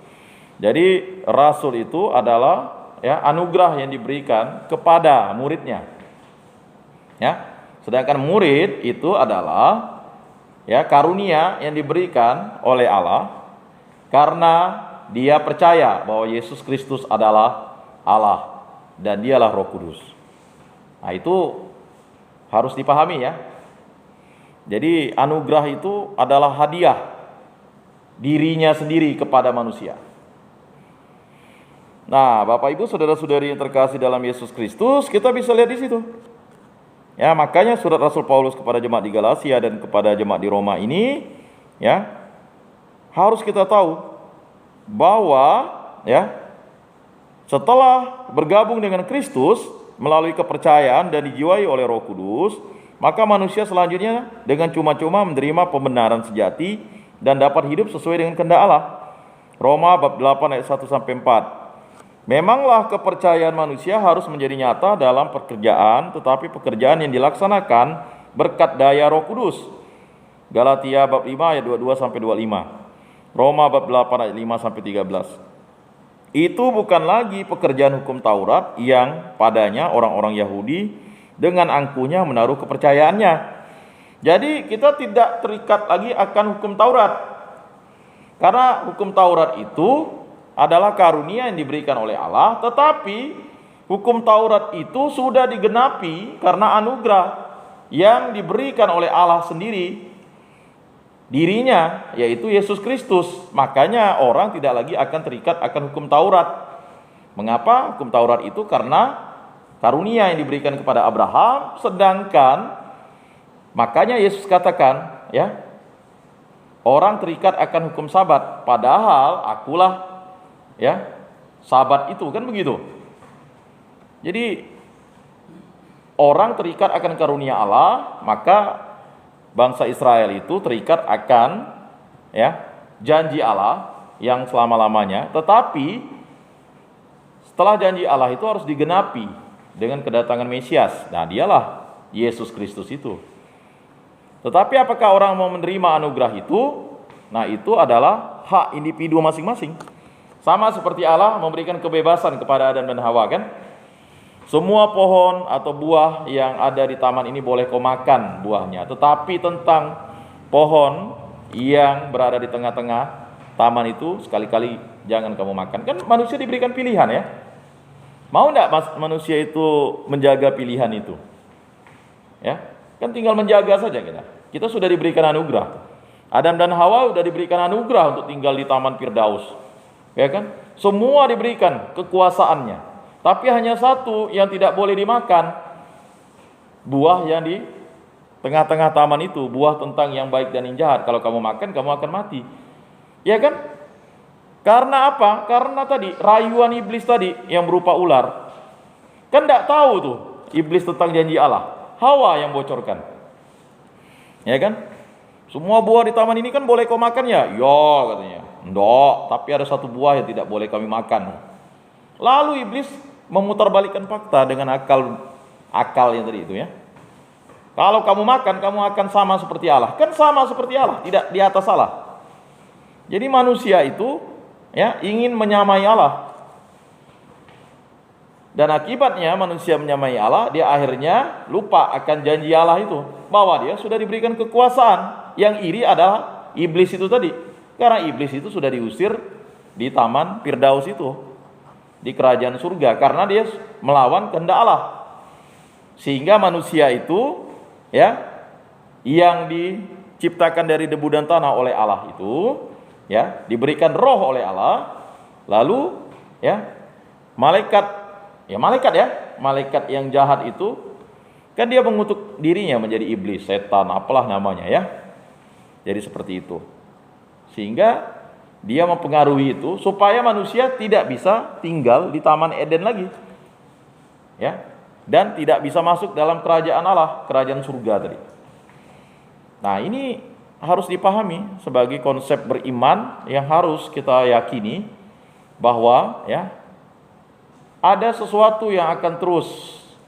Jadi rasul itu adalah, ya, anugerah yang diberikan kepada muridnya. Ya. Sedangkan murid itu adalah, ya, karunia yang diberikan oleh Allah karena dia percaya bahwa Yesus Kristus adalah Allah dan dialah Roh Kudus. Nah, itu harus dipahami, ya. Jadi anugerah itu adalah hadiah dirinya sendiri kepada manusia. Nah, Bapak Ibu saudara-saudari yang terkasih dalam Yesus Kristus, kita bisa lihat di situ. Ya, makanya surat Rasul Paulus kepada jemaat di Galatia dan kepada jemaat di Roma ini, ya, harus kita tahu bahwa, ya, setelah bergabung dengan Kristus melalui kepercayaan dan dijiwai oleh Roh Kudus, maka manusia selanjutnya dengan cuma-cuma menerima pembenaran sejati dan dapat hidup sesuai dengan kehendak Allah. Roma bab 8 ayat 1 sampai 4. Memanglah kepercayaan manusia harus menjadi nyata dalam pekerjaan, tetapi pekerjaan yang dilaksanakan berkat daya Roh Kudus. Galatia bab 5 ayat 22 sampai 25. Roma bab 8 ayat 5 sampai 13. Itu bukan lagi pekerjaan hukum Taurat yang padanya orang-orang Yahudi dengan angkuhnya menaruh kepercayaannya. Jadi kita tidak terikat lagi akan hukum Taurat. Karena hukum Taurat itu adalah karunia yang diberikan oleh Allah, tetapi hukum Taurat itu sudah digenapi karena anugerah yang diberikan oleh Allah sendiri, dirinya, yaitu Yesus Kristus. Makanya orang tidak lagi akan terikat akan hukum Taurat. Mengapa? Hukum Taurat itu karena karunia yang diberikan kepada Abraham, sedangkan makanya Yesus katakan, ya, orang terikat akan hukum Sabat, padahal akulah, ya, Sabat itu, kan begitu. Jadi orang terikat akan karunia Allah, maka bangsa Israel itu terikat akan, ya, janji Allah yang selama-lamanya. Tetapi setelah janji Allah itu harus digenapi dengan kedatangan Mesias. Nah, dialah Yesus Kristus itu. Tetapi apakah orang mau menerima anugerah itu? Nah, itu adalah hak individu masing-masing. Sama seperti Allah memberikan kebebasan kepada Adam dan Hawa, kan? Semua pohon atau buah yang ada di taman ini boleh kau makan buahnya. Tetapi tentang pohon yang berada di tengah-tengah taman itu sekali-kali jangan kamu makan. Kan manusia diberikan pilihan, ya. Mau enggak manusia itu menjaga pilihan itu? Ya, kan tinggal menjaga saja kita. Kita sudah diberikan anugerah. Adam dan Hawa sudah diberikan anugerah untuk tinggal di Taman Firdaus. Ya kan? Semua diberikan kekuasaannya. Tapi hanya satu yang tidak boleh dimakan, buah yang tengah-tengah taman itu buah tentang yang baik dan yang jahat. Kalau kamu makan, kamu akan mati. Ya kan? Karena apa? Karena tadi rayuan iblis tadi yang berupa ular. Kan tidak tahu tuh iblis tentang janji Allah. Hawa yang bocorkan. Ya kan? Semua buah di taman ini kan boleh kau makan ya? Ya katanya. Enggak, tapi ada satu buah yang tidak boleh kami makan. Lalu iblis memutarbalikkan fakta dengan akal yang tadi itu ya. Kalau kamu makan, kamu akan sama seperti Allah. Kan sama seperti Allah, tidak di atas Allah. Jadi manusia itu ya ingin menyamai Allah. Dan akibatnya manusia menyamai Allah, dia akhirnya lupa akan janji Allah itu, bahwa dia sudah diberikan kekuasaan. Yang iri adalah iblis itu tadi. Karena iblis itu sudah diusir di taman Firdaus itu, di kerajaan surga, karena dia melawan kehendak Allah. Sehingga manusia itu ya yang diciptakan dari debu dan tanah oleh Allah itu ya diberikan roh oleh Allah. Lalu ya malaikat yang jahat itu kan dia mengutuk dirinya menjadi iblis, setan, apalah namanya ya. Jadi seperti itu. Sehingga dia mempengaruhi itu supaya manusia tidak bisa tinggal di Taman Eden lagi. Ya. Dan tidak bisa masuk dalam kerajaan Allah, kerajaan surga tadi. Nah, ini harus dipahami sebagai konsep beriman yang harus kita yakini bahwa ya ada sesuatu yang akan terus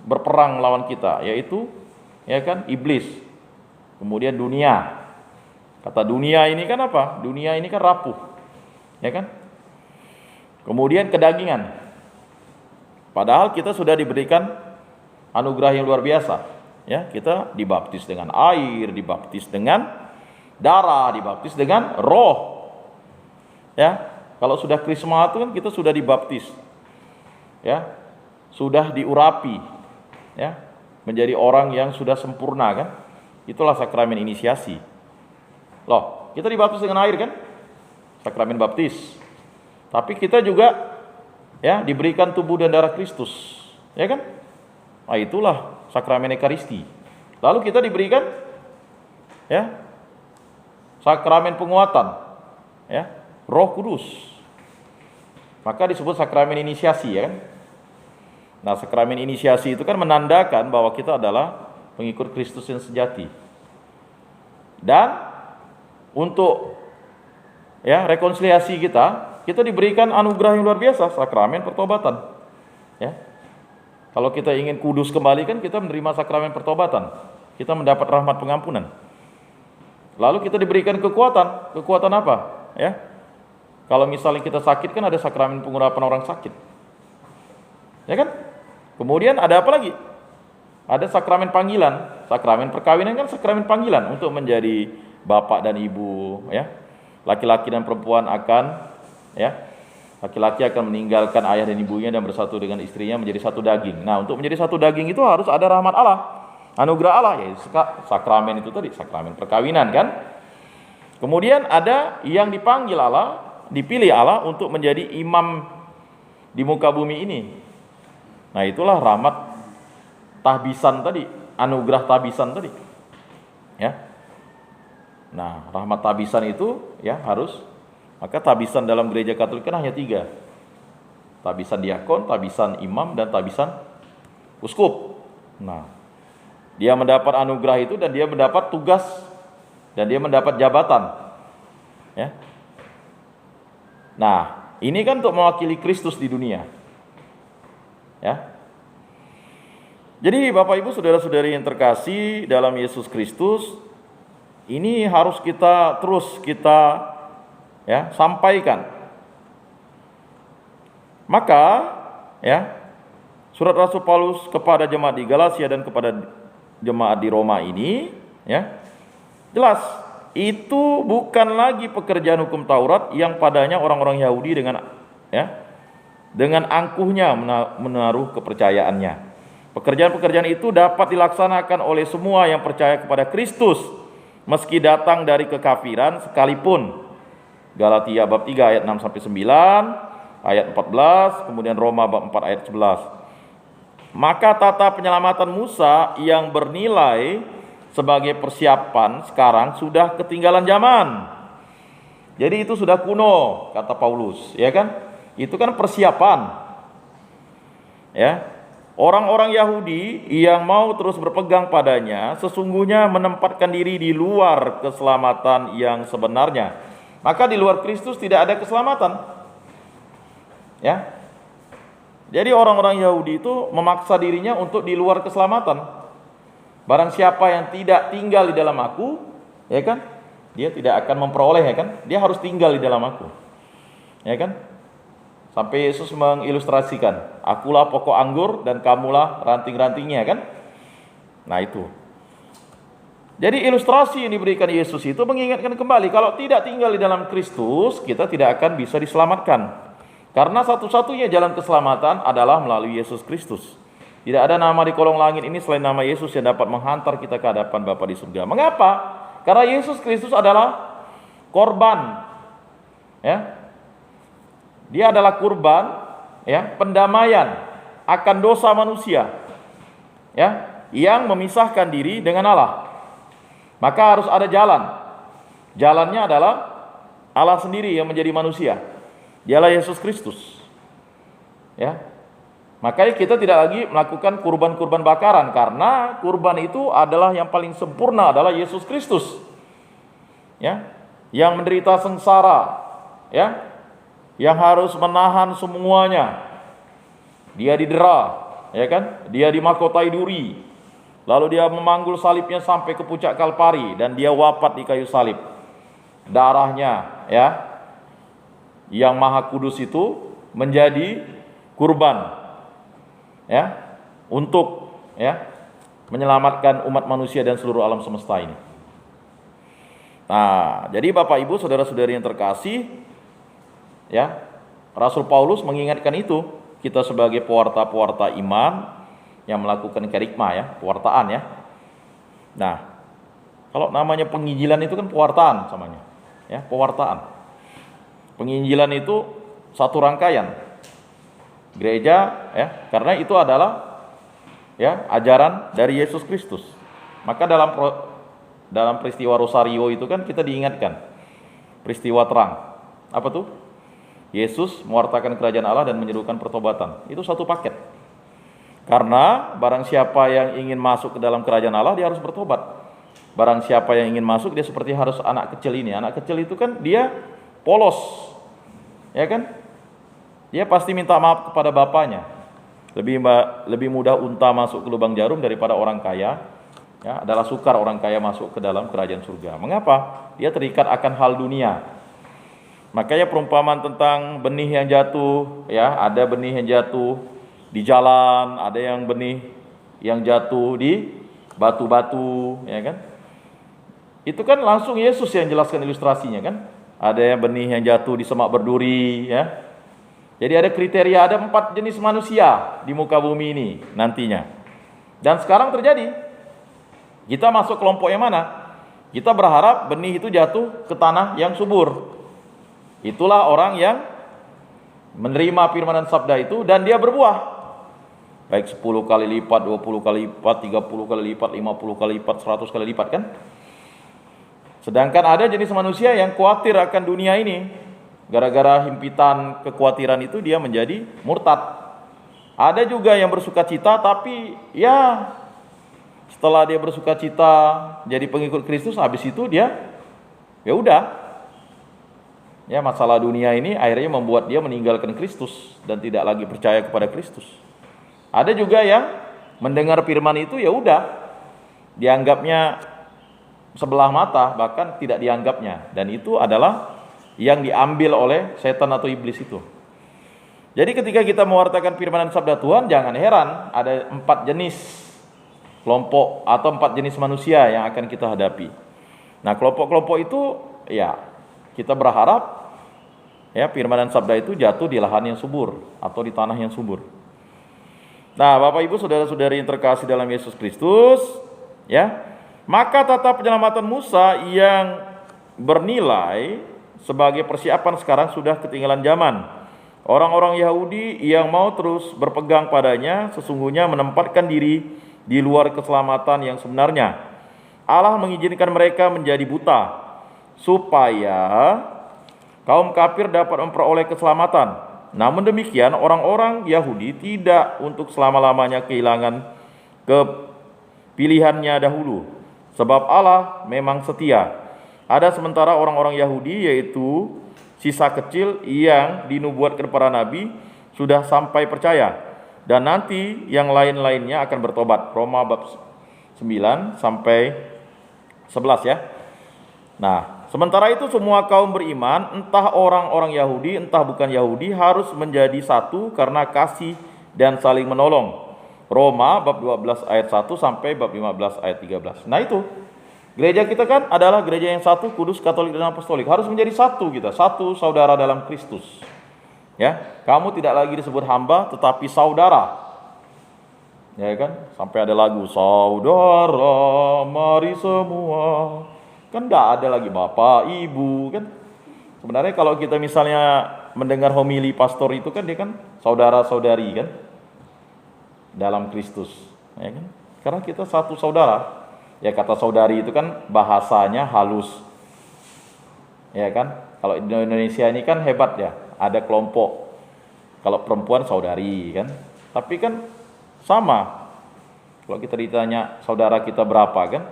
berperang melawan kita, yaitu ya kan iblis. Kemudian dunia. Kata dunia ini kan apa? Dunia ini kan rapuh. Ya kan? Kemudian kedagingan. Padahal kita sudah diberikan anugerah yang luar biasa. Ya, kita dibaptis dengan air, dibaptis dengan darah, dibaptis dengan roh. Ya, kalau sudah krisma itu kan kita sudah dibaptis. Ya, sudah diurapi. Ya, menjadi orang yang sudah sempurna kan? Itulah sakramen inisiasi. Loh, kita dibaptis dengan air kan? Sakramen baptis. Tapi kita juga ya diberikan tubuh dan darah Kristus. Ya kan? Nah, itulah sakramen Ekaristi. Lalu kita diberikan ya sakramen penguatan, ya, Roh Kudus. Maka disebut sakramen inisiasi ya kan? Nah, sakramen inisiasi itu kan menandakan bahwa kita adalah pengikut Kristus yang sejati. Dan untuk ya rekonsiliasi kita diberikan anugerah yang luar biasa, sakramen pertobatan. Ya. Kalau kita ingin kudus kembali kan kita menerima sakramen pertobatan. Kita mendapat rahmat pengampunan. Lalu kita diberikan kekuatan. Kekuatan apa? Ya. Kalau misalnya kita sakit kan ada sakramen pengurapan orang sakit. Ya kan? Kemudian ada apa lagi? Ada sakramen panggilan. Sakramen perkawinan kan sakramen panggilan untuk menjadi bapak dan ibu, ya. Laki-laki dan perempuan akan ya, laki-laki akan meninggalkan ayah dan ibunya dan bersatu dengan istrinya menjadi satu daging. Nah, untuk menjadi satu daging itu harus ada rahmat Allah, anugerah Allah, yaitu sakramen itu tadi, sakramen perkawinan kan. Kemudian ada yang dipanggil Allah, dipilih Allah untuk menjadi imam di muka bumi ini. Nah, itulah rahmat tahbisan tadi, anugerah tahbisan tadi. Ya. Nah, rahmat tahbisan itu ya harus, maka tahbisan dalam gereja Katolik kan hanya 3. Tahbisan diakon, tahbisan imam, dan tahbisan uskup. Nah, dia mendapat anugerah itu dan dia mendapat tugas dan dia mendapat jabatan. Ya. Nah, ini kan untuk mewakili Kristus di dunia. Ya. Jadi Bapak Ibu saudara-saudari yang terkasih dalam Yesus Kristus, ini harus terus kita ya sampaikan. Maka ya surat Rasul Paulus kepada jemaat di Galatia dan kepada jemaat di Roma ini ya jelas itu bukan lagi pekerjaan hukum Taurat yang padanya orang-orang Yahudi dengan angkuhnya menaruh kepercayaannya. Pekerjaan-pekerjaan itu dapat dilaksanakan oleh semua yang percaya kepada Kristus, meski datang dari kekafiran sekalipun. Galatia bab 3 ayat 6 sampai 9, ayat 14, kemudian Roma bab 4 ayat 11. Maka tata penyelamatan Musa yang bernilai sebagai persiapan sekarang sudah ketinggalan zaman. Jadi itu sudah kuno, kata Paulus, ya kan? Itu kan persiapan. Ya. Orang-orang Yahudi yang mau terus berpegang padanya sesungguhnya menempatkan diri di luar keselamatan yang sebenarnya. Maka di luar Kristus tidak ada keselamatan. Ya. Jadi orang-orang Yahudi itu memaksa dirinya untuk di luar keselamatan. Barang siapa yang tidak tinggal di dalam aku, ya kan? Dia tidak akan memperoleh, ya kan? Dia harus tinggal di dalam aku. Ya kan? Sampai Yesus mengilustrasikan, akulah pokok anggur dan kamulah ranting-rantingnya, kan? Nah itu. Jadi ilustrasi yang diberikan Yesus itu mengingatkan kembali, kalau tidak tinggal di dalam Kristus, kita tidak akan bisa diselamatkan. Karena satu-satunya jalan keselamatan adalah melalui Yesus Kristus. Tidak ada nama di kolong langit ini selain nama Yesus yang dapat menghantar kita ke hadapan Bapa di surga. Mengapa? Karena Yesus Kristus adalah korban. Ya. Dia adalah kurban, ya, pendamaian akan dosa manusia, ya, yang memisahkan diri dengan Allah. Maka harus ada jalan. Jalannya adalah Allah sendiri yang menjadi manusia. Dialah Yesus Kristus. Ya. Makanya kita tidak lagi melakukan kurban-kurban bakaran, karena kurban itu adalah yang paling sempurna adalah Yesus Kristus. Ya, yang menderita sengsara, ya, yang harus menahan semuanya. Dia didera, ya kan? Dia dimahkotai duri. Lalu dia memanggul salibnya sampai ke puncak Kalpari dan dia wafat di kayu salib. Darahnya, ya, yang Maha Kudus itu menjadi kurban, ya, untuk, ya, menyelamatkan umat manusia dan seluruh alam semesta ini. Nah, jadi Bapak Ibu, saudara-saudari yang terkasih, ya, Rasul Paulus mengingatkan itu, kita sebagai pewarta-pewarta iman yang melakukan kerikma, ya, pewartaan, ya. Nah, kalau namanya penginjilan itu kan pewartaan samanya, ya, pewartaan. Penginjilan itu satu rangkaian gereja, ya, karena itu adalah, ya, ajaran dari Yesus Kristus. Maka dalam peristiwa Rosario itu kan kita diingatkan peristiwa terang. Apa tuh? Yesus mewartakan kerajaan Allah dan menyerukan pertobatan. Itu satu paket. Karena barang siapa yang ingin masuk ke dalam kerajaan Allah, dia harus bertobat. Barang siapa yang ingin masuk, dia seperti harus anak kecil ini. Anak kecil itu kan dia polos, ya kan? Dia pasti minta maaf kepada bapaknya. Lebih mudah unta masuk ke lubang jarum daripada orang kaya. Ya, adalah sukar orang kaya masuk ke dalam kerajaan surga. Mengapa? Dia terikat akan hal dunia. Makanya perumpamaan tentang benih yang jatuh, ya, ada benih yang jatuh di jalan, ada yang benih yang jatuh di batu-batu, ya kan? Itu kan langsung Yesus yang jelaskan ilustrasinya, kan? Ada yang benih yang jatuh di semak berduri, ya. Jadi ada kriteria, ada 4 jenis manusia di muka bumi ini nantinya. Dan sekarang terjadi. Kita masuk kelompok yang mana? Kita berharap benih itu jatuh ke tanah yang subur. Itulah orang yang menerima firman dan sabda itu dan dia berbuah. Baik 10 kali lipat, 20 kali lipat, 30 kali lipat, 50 kali lipat, 100 kali lipat, kan? Sedangkan ada jenis manusia yang khawatir akan dunia ini. Gara-gara himpitan kekhawatiran itu dia menjadi murtad. Ada juga yang bersukacita, tapi ya setelah dia bersukacita jadi pengikut Kristus, habis itu dia ya udah. Ya, masalah dunia ini akhirnya membuat dia meninggalkan Kristus dan tidak lagi percaya kepada Kristus. Ada juga yang mendengar firman itu ya udah, dianggapnya sebelah mata, bahkan tidak dianggapnya, dan itu adalah yang diambil oleh setan atau iblis itu. Jadi ketika kita mewartakan firman dan sabda Tuhan, jangan heran ada 4 jenis kelompok atau 4 jenis manusia yang akan kita hadapi. Nah, kelompok-kelompok itu ya kita berharap, ya, firman dan sabda itu jatuh di lahan yang subur atau di tanah yang subur. Nah, Bapak Ibu saudara-saudari yang terkasih dalam Yesus Kristus, ya, maka tata penyelamatan Musa yang bernilai sebagai persiapan sekarang sudah ketinggalan zaman. Orang-orang Yahudi yang mau terus berpegang padanya sesungguhnya menempatkan diri di luar keselamatan yang sebenarnya. Allah mengizinkan mereka menjadi buta supaya kaum kafir dapat memperoleh keselamatan. Namun demikian, orang-orang Yahudi tidak untuk selama-lamanya kehilangan kepilihannya dahulu, sebab Allah memang setia. Ada sementara orang-orang Yahudi, yaitu sisa kecil yang dinubuatkan para nabi, sudah sampai percaya, dan nanti yang lain-lainnya akan bertobat. Roma bab 9 sampai 11 ya. Nah, sementara itu semua kaum beriman, entah orang-orang Yahudi, entah bukan Yahudi, harus menjadi satu karena kasih dan saling menolong. Roma bab 12 ayat 1 sampai bab 15 ayat 13. Nah itu, gereja kita kan adalah gereja yang satu, kudus, katolik, dan apostolik. Harus menjadi satu kita, satu saudara dalam Kristus. Ya, kamu tidak lagi disebut hamba, tetapi saudara. Ya kan, sampai ada lagu saudara mari semua, kan tidak ada lagi bapak ibu kan. Sebenarnya kalau kita misalnya mendengar homili pastor itu kan, dia kan saudara saudari kan dalam Kristus, ya kan, karena kita satu saudara. Ya, kata saudari itu kan bahasanya halus, ya kan. Kalau di Indonesia ini kan hebat ya, ada kelompok kalau perempuan saudari kan, tapi kan sama. Kalau kita ditanya saudara kita berapa kan,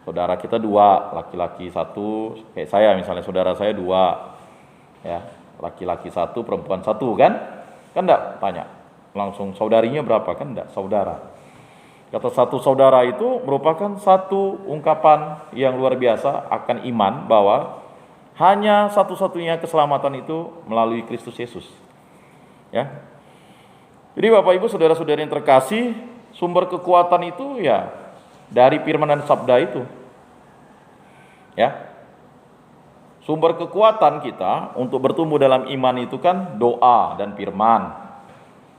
saudara kita 2, laki-laki 1. Kayak saya misalnya, saudara saya 2 ya, laki-laki 1, perempuan 1 kan enggak tanya langsung saudarinya berapa, kan enggak, saudara. Kata satu saudara itu merupakan satu ungkapan yang luar biasa akan iman, bahwa hanya satu-satunya keselamatan itu melalui Kristus Yesus ya. Jadi Bapak Ibu saudara-saudari yang terkasih, sumber kekuatan itu ya dari firman dan sabda itu. Ya. Sumber kekuatan kita untuk bertumbuh dalam iman itu kan doa dan firman,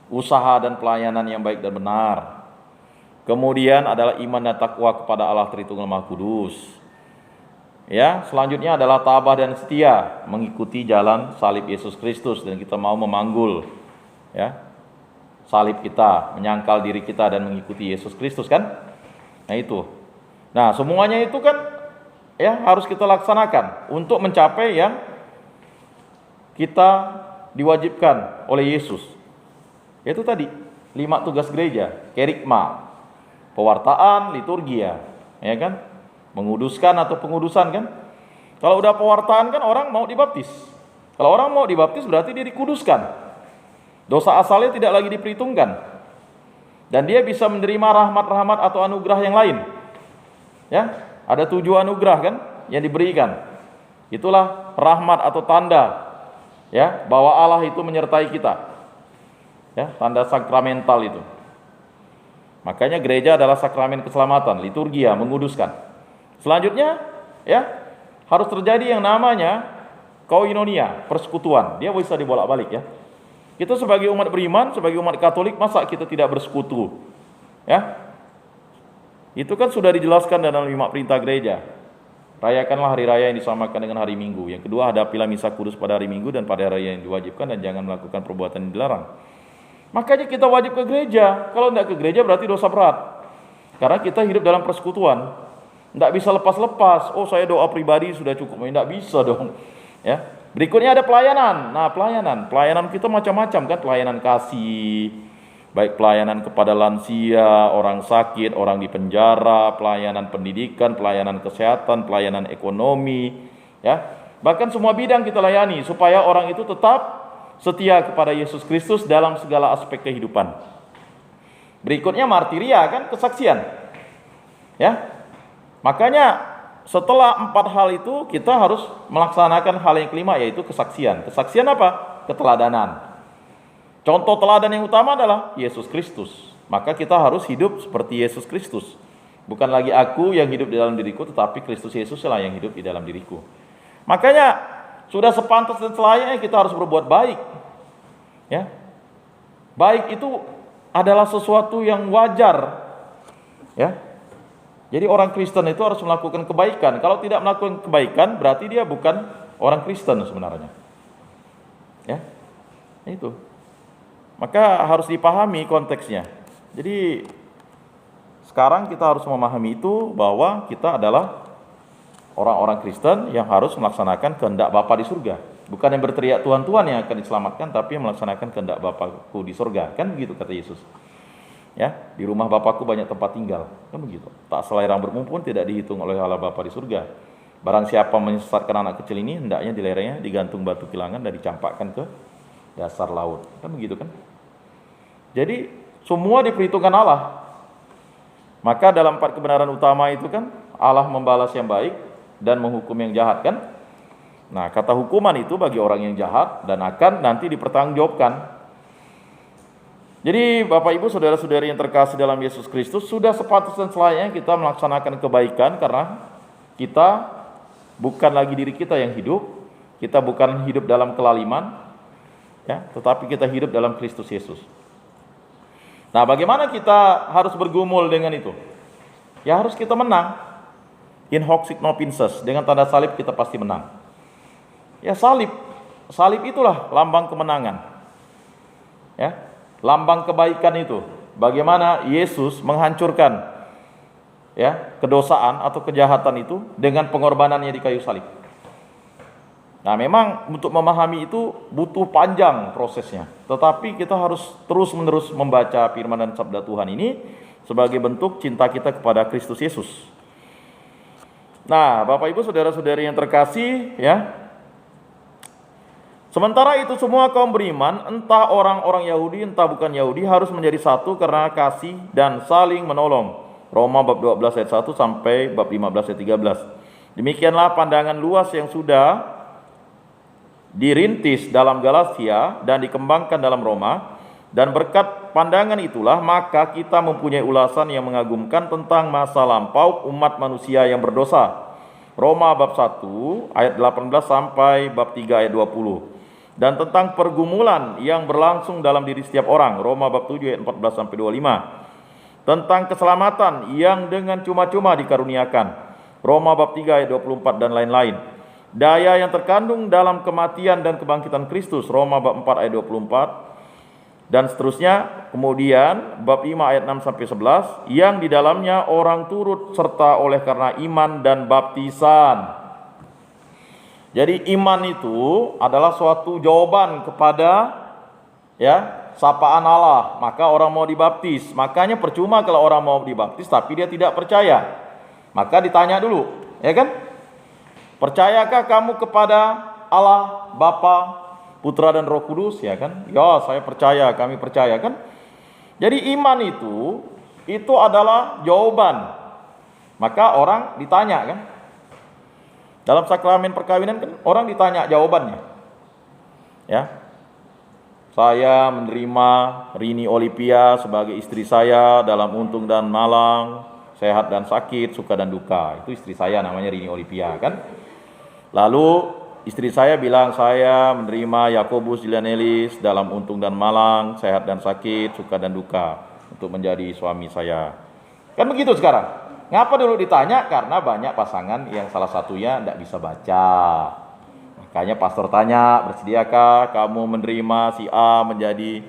usaha dan pelayanan yang baik dan benar. Kemudian adalah iman dan takwa kepada Allah Tritunggal Maha Kudus. Ya, selanjutnya adalah tabah dan setia mengikuti jalan salib Yesus Kristus, dan kita mau memanggul ya salib kita, menyangkal diri kita dan mengikuti Yesus Kristus kan. Nah itu. Nah, semuanya itu kan ya harus kita laksanakan untuk mencapai yang kita diwajibkan oleh Yesus. Yaitu tadi 5 tugas gereja: kerigma, pewartaan, liturgia, ya kan? Menguduskan atau pengudusan kan? Kalau udah pewartaan kan orang mau dibaptis. Kalau orang mau dibaptis berarti dia dikuduskan. Dosa asalnya tidak lagi diperhitungkan, dan dia bisa menerima rahmat-rahmat atau anugerah yang lain. Ya, ada 7 anugerah kan yang diberikan. Itulah rahmat atau tanda ya bahwa Allah itu menyertai kita. Ya, tanda sakramental itu. Makanya gereja adalah sakramen keselamatan, liturgia, menguduskan. Selanjutnya ya harus terjadi yang namanya koinonia, persekutuan. Dia bisa dibolak-balik ya. Kita sebagai umat beriman, sebagai umat Katolik, masa kita tidak bersekutu? Ya, itu kan sudah dijelaskan dalam 5 perintah gereja. Rayakanlah hari raya yang disamakan dengan hari Minggu. Yang kedua, hadapilah misa kudus pada hari Minggu dan pada hari yang diwajibkan, dan jangan melakukan perbuatan yang dilarang. Makanya kita wajib ke gereja. Kalau tidak ke gereja berarti dosa berat. Karena kita hidup dalam persekutuan. Tidak bisa lepas-lepas. Oh, saya doa pribadi sudah cukup. Tidak bisa dong. Ya. Berikutnya ada pelayanan. Nah, pelayanan kita macam-macam kan, pelayanan kasih, baik pelayanan kepada lansia, orang sakit, orang di penjara, pelayanan pendidikan, pelayanan kesehatan, pelayanan ekonomi, ya. Bahkan semua bidang kita layani supaya orang itu tetap setia kepada Yesus Kristus dalam segala aspek kehidupan. Berikutnya martiria kan, kesaksian. Ya. Makanya setelah 4 hal itu kita harus melaksanakan hal yang kelima, yaitu kesaksian. Kesaksian apa? Keteladanan. Contoh teladan yang utama adalah Yesus Kristus. Maka kita harus hidup seperti Yesus Kristus. Bukan lagi aku yang hidup di dalam diriku, tetapi Kristus Yesus lah yang hidup di dalam diriku. Makanya sudah sepantas dan selayaknya kita harus berbuat baik. Ya. Baik itu adalah sesuatu yang wajar. Ya. Jadi orang Kristen itu harus melakukan kebaikan. Kalau tidak melakukan kebaikan, berarti dia bukan orang Kristen sebenarnya. Ya, itu. Maka harus dipahami konteksnya. Jadi sekarang kita harus memahami itu bahwa kita adalah orang-orang Kristen yang harus melaksanakan kehendak Bapa di surga. Bukan yang berteriak Tuhan Tuhan yang akan diselamatkan, tapi yang melaksanakan kehendak Bapakku di surga. Kan begitu kata Yesus. Ya, di rumah Bapakku banyak tempat tinggal. Kan begitu. Tak selayang bermum pun tidak dihitung oleh Allah Bapa di surga. Barang siapa menyesatkan anak kecil ini, hendaknya di lehernya digantung batu kilangan dan dicampakkan ke dasar laut. Kan begitu kan? Jadi semua diperhitungkan Allah. Maka dalam 4 kebenaran utama itu kan Allah membalas yang baik dan menghukum yang jahat kan? Nah, kata hukuman itu bagi orang yang jahat dan akan nanti dipertanggungjawabkan. Jadi Bapak Ibu saudara-saudari yang terkasih dalam Yesus Kristus, sudah sepatutnya selayaknya kita melaksanakan kebaikan karena kita bukan lagi diri kita yang hidup, kita bukan hidup dalam kelaliman, ya, tetapi kita hidup dalam Kristus Yesus. Nah, bagaimana kita harus bergumul dengan itu? Ya harus kita menang. In hoc signo vinces, dengan tanda salib kita pasti menang. Ya salib itulah lambang kemenangan. Ya, lambang kebaikan itu. Bagaimana Yesus menghancurkan ya kedosaan atau kejahatan itu dengan pengorbanannya di kayu salib. Nah, memang untuk memahami itu butuh panjang prosesnya. Tetapi kita harus terus-menerus membaca firman dan sabda Tuhan ini sebagai bentuk cinta kita kepada Kristus Yesus. Nah, Bapak Ibu saudara-saudari yang terkasih, ya. Sementara itu semua kaum beriman, entah orang-orang Yahudi, entah bukan Yahudi, harus menjadi satu karena kasih dan saling menolong. Roma bab 12 ayat 1 sampai bab 15 ayat 13. Demikianlah pandangan luas yang sudah dirintis dalam Galatia dan dikembangkan dalam Roma, dan berkat pandangan itulah maka kita mempunyai ulasan yang mengagumkan tentang masa lampau umat manusia yang berdosa. Roma bab 1 ayat 18 sampai bab 3 ayat 20. Dan tentang pergumulan yang berlangsung dalam diri setiap orang. Roma bab 7 ayat 14 sampai 25. Tentang keselamatan yang dengan cuma-cuma dikaruniakan. Roma bab 3 ayat 24 dan lain-lain. Daya yang terkandung dalam kematian dan kebangkitan Kristus. Roma bab 4 ayat 24 dan seterusnya. Kemudian bab 5 ayat 6 sampai 11 yang di dalamnya orang turut serta oleh karena iman dan baptisan. Jadi iman itu adalah suatu jawaban kepada ya sapaan Allah. Maka orang mau dibaptis. Makanya percuma kalau orang mau dibaptis tapi dia tidak percaya. Maka ditanya dulu, ya kan? Percayakah kamu kepada Allah, Bapa, Putra dan Roh Kudus, ya kan? Ya, saya percaya, kami percaya kan? Jadi iman itu adalah jawaban. Maka orang ditanya kan? Dalam sakramen perkawinan kan orang ditanya jawabannya. Ya. Saya menerima Rini Olivia sebagai istri saya dalam untung dan malang, sehat dan sakit, suka dan duka. Itu istri saya namanya Rini Olivia kan? Lalu istri saya bilang saya menerima Yakobus Dilanelis dalam untung dan malang, sehat dan sakit, suka dan duka untuk menjadi suami saya. Kan begitu sekarang. Ngapa dulu ditanya? Karena banyak pasangan yang salah satunya tidak bisa baca. Makanya pastor tanya, bersediakah kamu menerima si A menjadi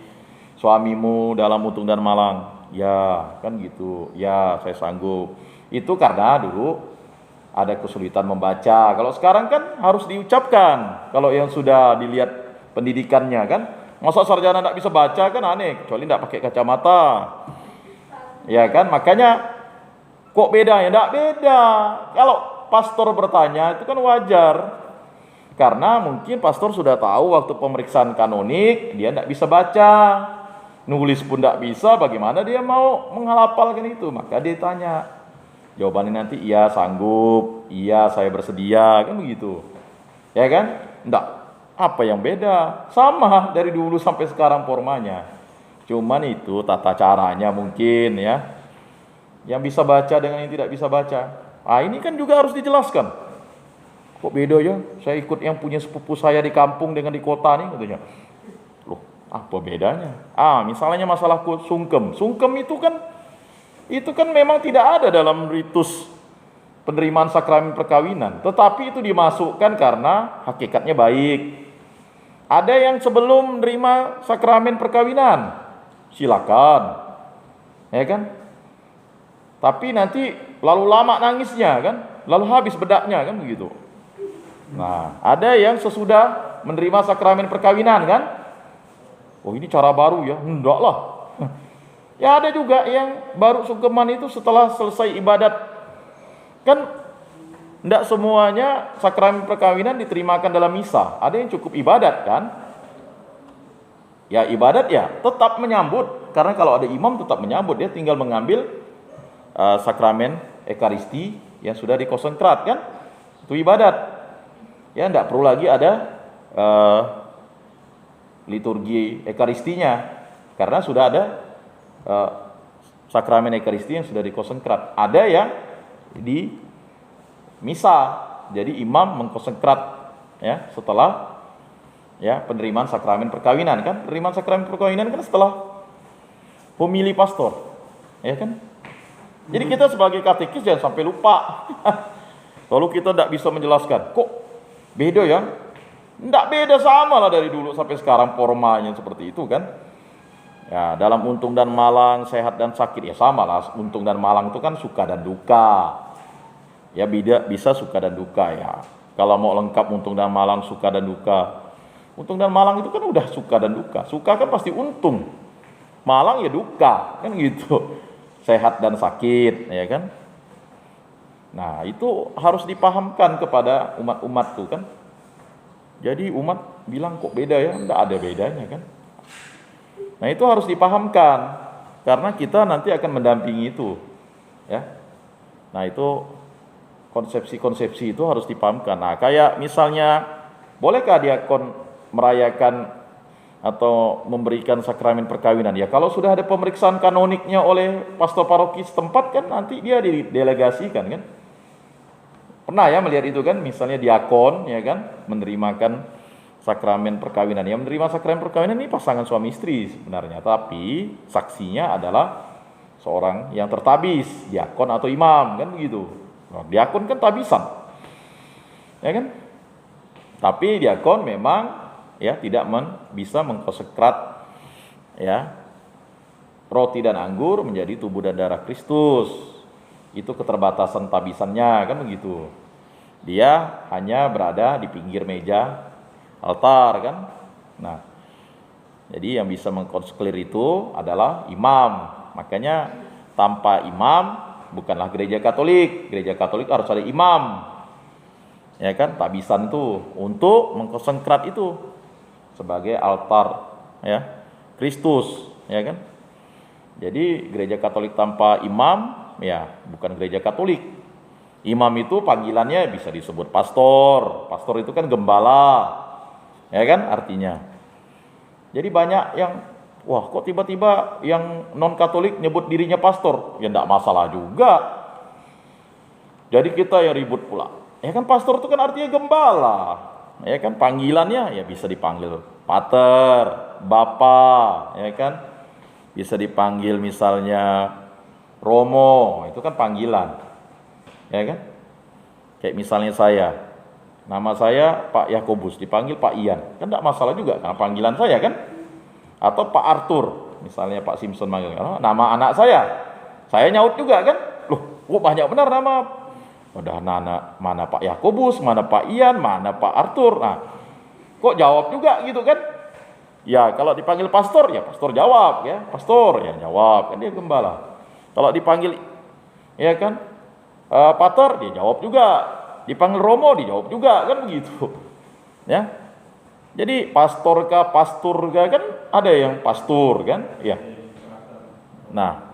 suamimu dalam untung dan malang? Ya, kan gitu. Ya, saya sanggup. Itu karena dulu ada kesulitan membaca. Kalau sekarang kan harus diucapkan. Kalau yang sudah dilihat pendidikannya kan, masa sarjana tidak bisa baca kan aneh, kecuali tidak pakai kacamata. Ya kan, makanya kok beda ya? Tidak beda. Kalau pastor bertanya itu kan wajar. Karena mungkin pastor sudah tahu waktu pemeriksaan kanonik dia tidak bisa baca. Nulis pun tidak bisa, bagaimana dia mau menghafalkan itu? Maka dia tanya. Jawabannya nanti iya sanggup, iya saya bersedia, kan begitu. Ya kan? Enggak. Apa yang beda? Sama dari dulu sampai sekarang formanya. Cuman itu tata caranya mungkin ya. Yang bisa baca dengan yang tidak bisa baca. Ini kan juga harus dijelaskan. Kok beda ya? Saya ikut yang punya sepupu saya di kampung dengan di kota nih katanya. Loh, apa bedanya? Misalnya masalah sungkem. Sungkem itu kan memang tidak ada dalam ritus penerimaan sakramen perkawinan. Tetapi itu dimasukkan karena hakikatnya baik. Ada yang sebelum menerima sakramen perkawinan. Silakan. Ya kan? Tapi nanti lalu lama nangisnya kan, lalu habis bedaknya kan begitu. Nah, ada yang sesudah menerima sakramen perkawinan kan, oh ini cara baru ya, enggak lah. Ya ada juga yang baru sungkeman itu setelah selesai ibadat. Kan enggak semuanya sakramen perkawinan diterimakan dalam misa. Ada yang cukup ibadat kan. Ya ibadat ya tetap menyambut. Karena kalau ada imam tetap menyambut. Dia tinggal mengambil sakramen ekaristi yang sudah dikonsentrat kan. Itu ibadat. Ya enggak perlu lagi ada liturgi ekaristinya. Karena sudah ada sakramen ekaristi yang sudah dikonsentrat. Ada yang di misa, jadi imam mengkonsekrat ya setelah ya penerimaan sakramen perkawinan kan. Penerimaan sakramen perkawinan kan setelah pemilih pastor, ya kan. Jadi kita sebagai katekis jangan sampai lupa. Kalau kita tidak bisa menjelaskan, kok beda ya? Tidak beda, sama lah dari dulu sampai sekarang formanya seperti itu kan. Ya dalam untung dan malang, sehat dan sakit ya sama lah. Untung dan malang itu kan suka dan duka. Ya bisa suka dan duka ya. Kalau mau lengkap untung dan malang, suka dan duka. Untung dan malang itu kan udah suka dan duka. Suka kan pasti untung. Malang ya duka, kan gitu. Sehat dan sakit, ya kan. Nah, itu harus dipahamkan kepada umat-umat tuh kan. Jadi umat bilang kok beda ya? Enggak ada bedanya kan. Nah, itu harus dipahamkan karena kita nanti akan mendampingi itu. Ya. Nah, itu konsepsi-konsepsi itu harus dipahamkan. Nah, kayak misalnya, bolehkah diakon merayakan atau memberikan sakramen perkawinan? Ya, kalau sudah ada pemeriksaan kanoniknya oleh pastor paroki setempat kan nanti dia didelegasikan kan. Pernah ya melihat itu kan, misalnya diakon ya kan, menerimakan sakramen perkawinan. Yang menerima sakramen perkawinan ini pasangan suami istri sebenarnya, tapi saksinya adalah seorang yang tertabis, diakon atau imam kan begitu. Diakon kan tabisan, ya kan? Tapi diakon memang ya tidak bisa mengkonsekrat ya roti dan anggur menjadi tubuh dan darah Kristus. Itu keterbatasan tabisannya kan begitu. Dia hanya berada di pinggir meja altar kan. Nah, jadi yang bisa mengkonseklir itu adalah imam. Makanya tanpa imam bukanlah gereja Katolik. Gereja Katolik harus ada imam. Ya kan, tabisan itu untuk mengkonsekrat itu sebagai altar ya Kristus, ya kan? Jadi gereja Katolik tanpa imam ya bukan gereja Katolik. Imam itu panggilannya bisa disebut pastor. Pastor itu kan gembala. Ya kan artinya. Jadi banyak yang wah, kok tiba-tiba yang non-Katolik nyebut dirinya pastor? Ya enggak masalah juga. Jadi kita yang ribut pula. Ya kan pastor itu kan artinya gembala. Ya kan panggilannya ya bisa dipanggil pater, bapa, ya kan? Bisa dipanggil misalnya Romo, itu kan panggilan. Ya kan? Kayak misalnya saya, nama saya Pak Yakobus, dipanggil Pak Ian. Kan enggak masalah juga karena panggilan saya kan? Atau Pak Arthur, misalnya Pak Simpson manggil, oh, nama anak saya nyaut juga kan, loh banyak benar nama, udah mana Pak Yakobus, mana Pak Ian, mana Pak Arthur, nah kok jawab juga gitu kan, ya kalau dipanggil pastor ya pastor jawab ya, pastor ya jawab kan dia gembala, kalau dipanggil ya kan pater dia jawab juga, dipanggil Romo dia jawab juga kan begitu, ya. Jadi pastor kan ada yang pastor kan, ya. Nah,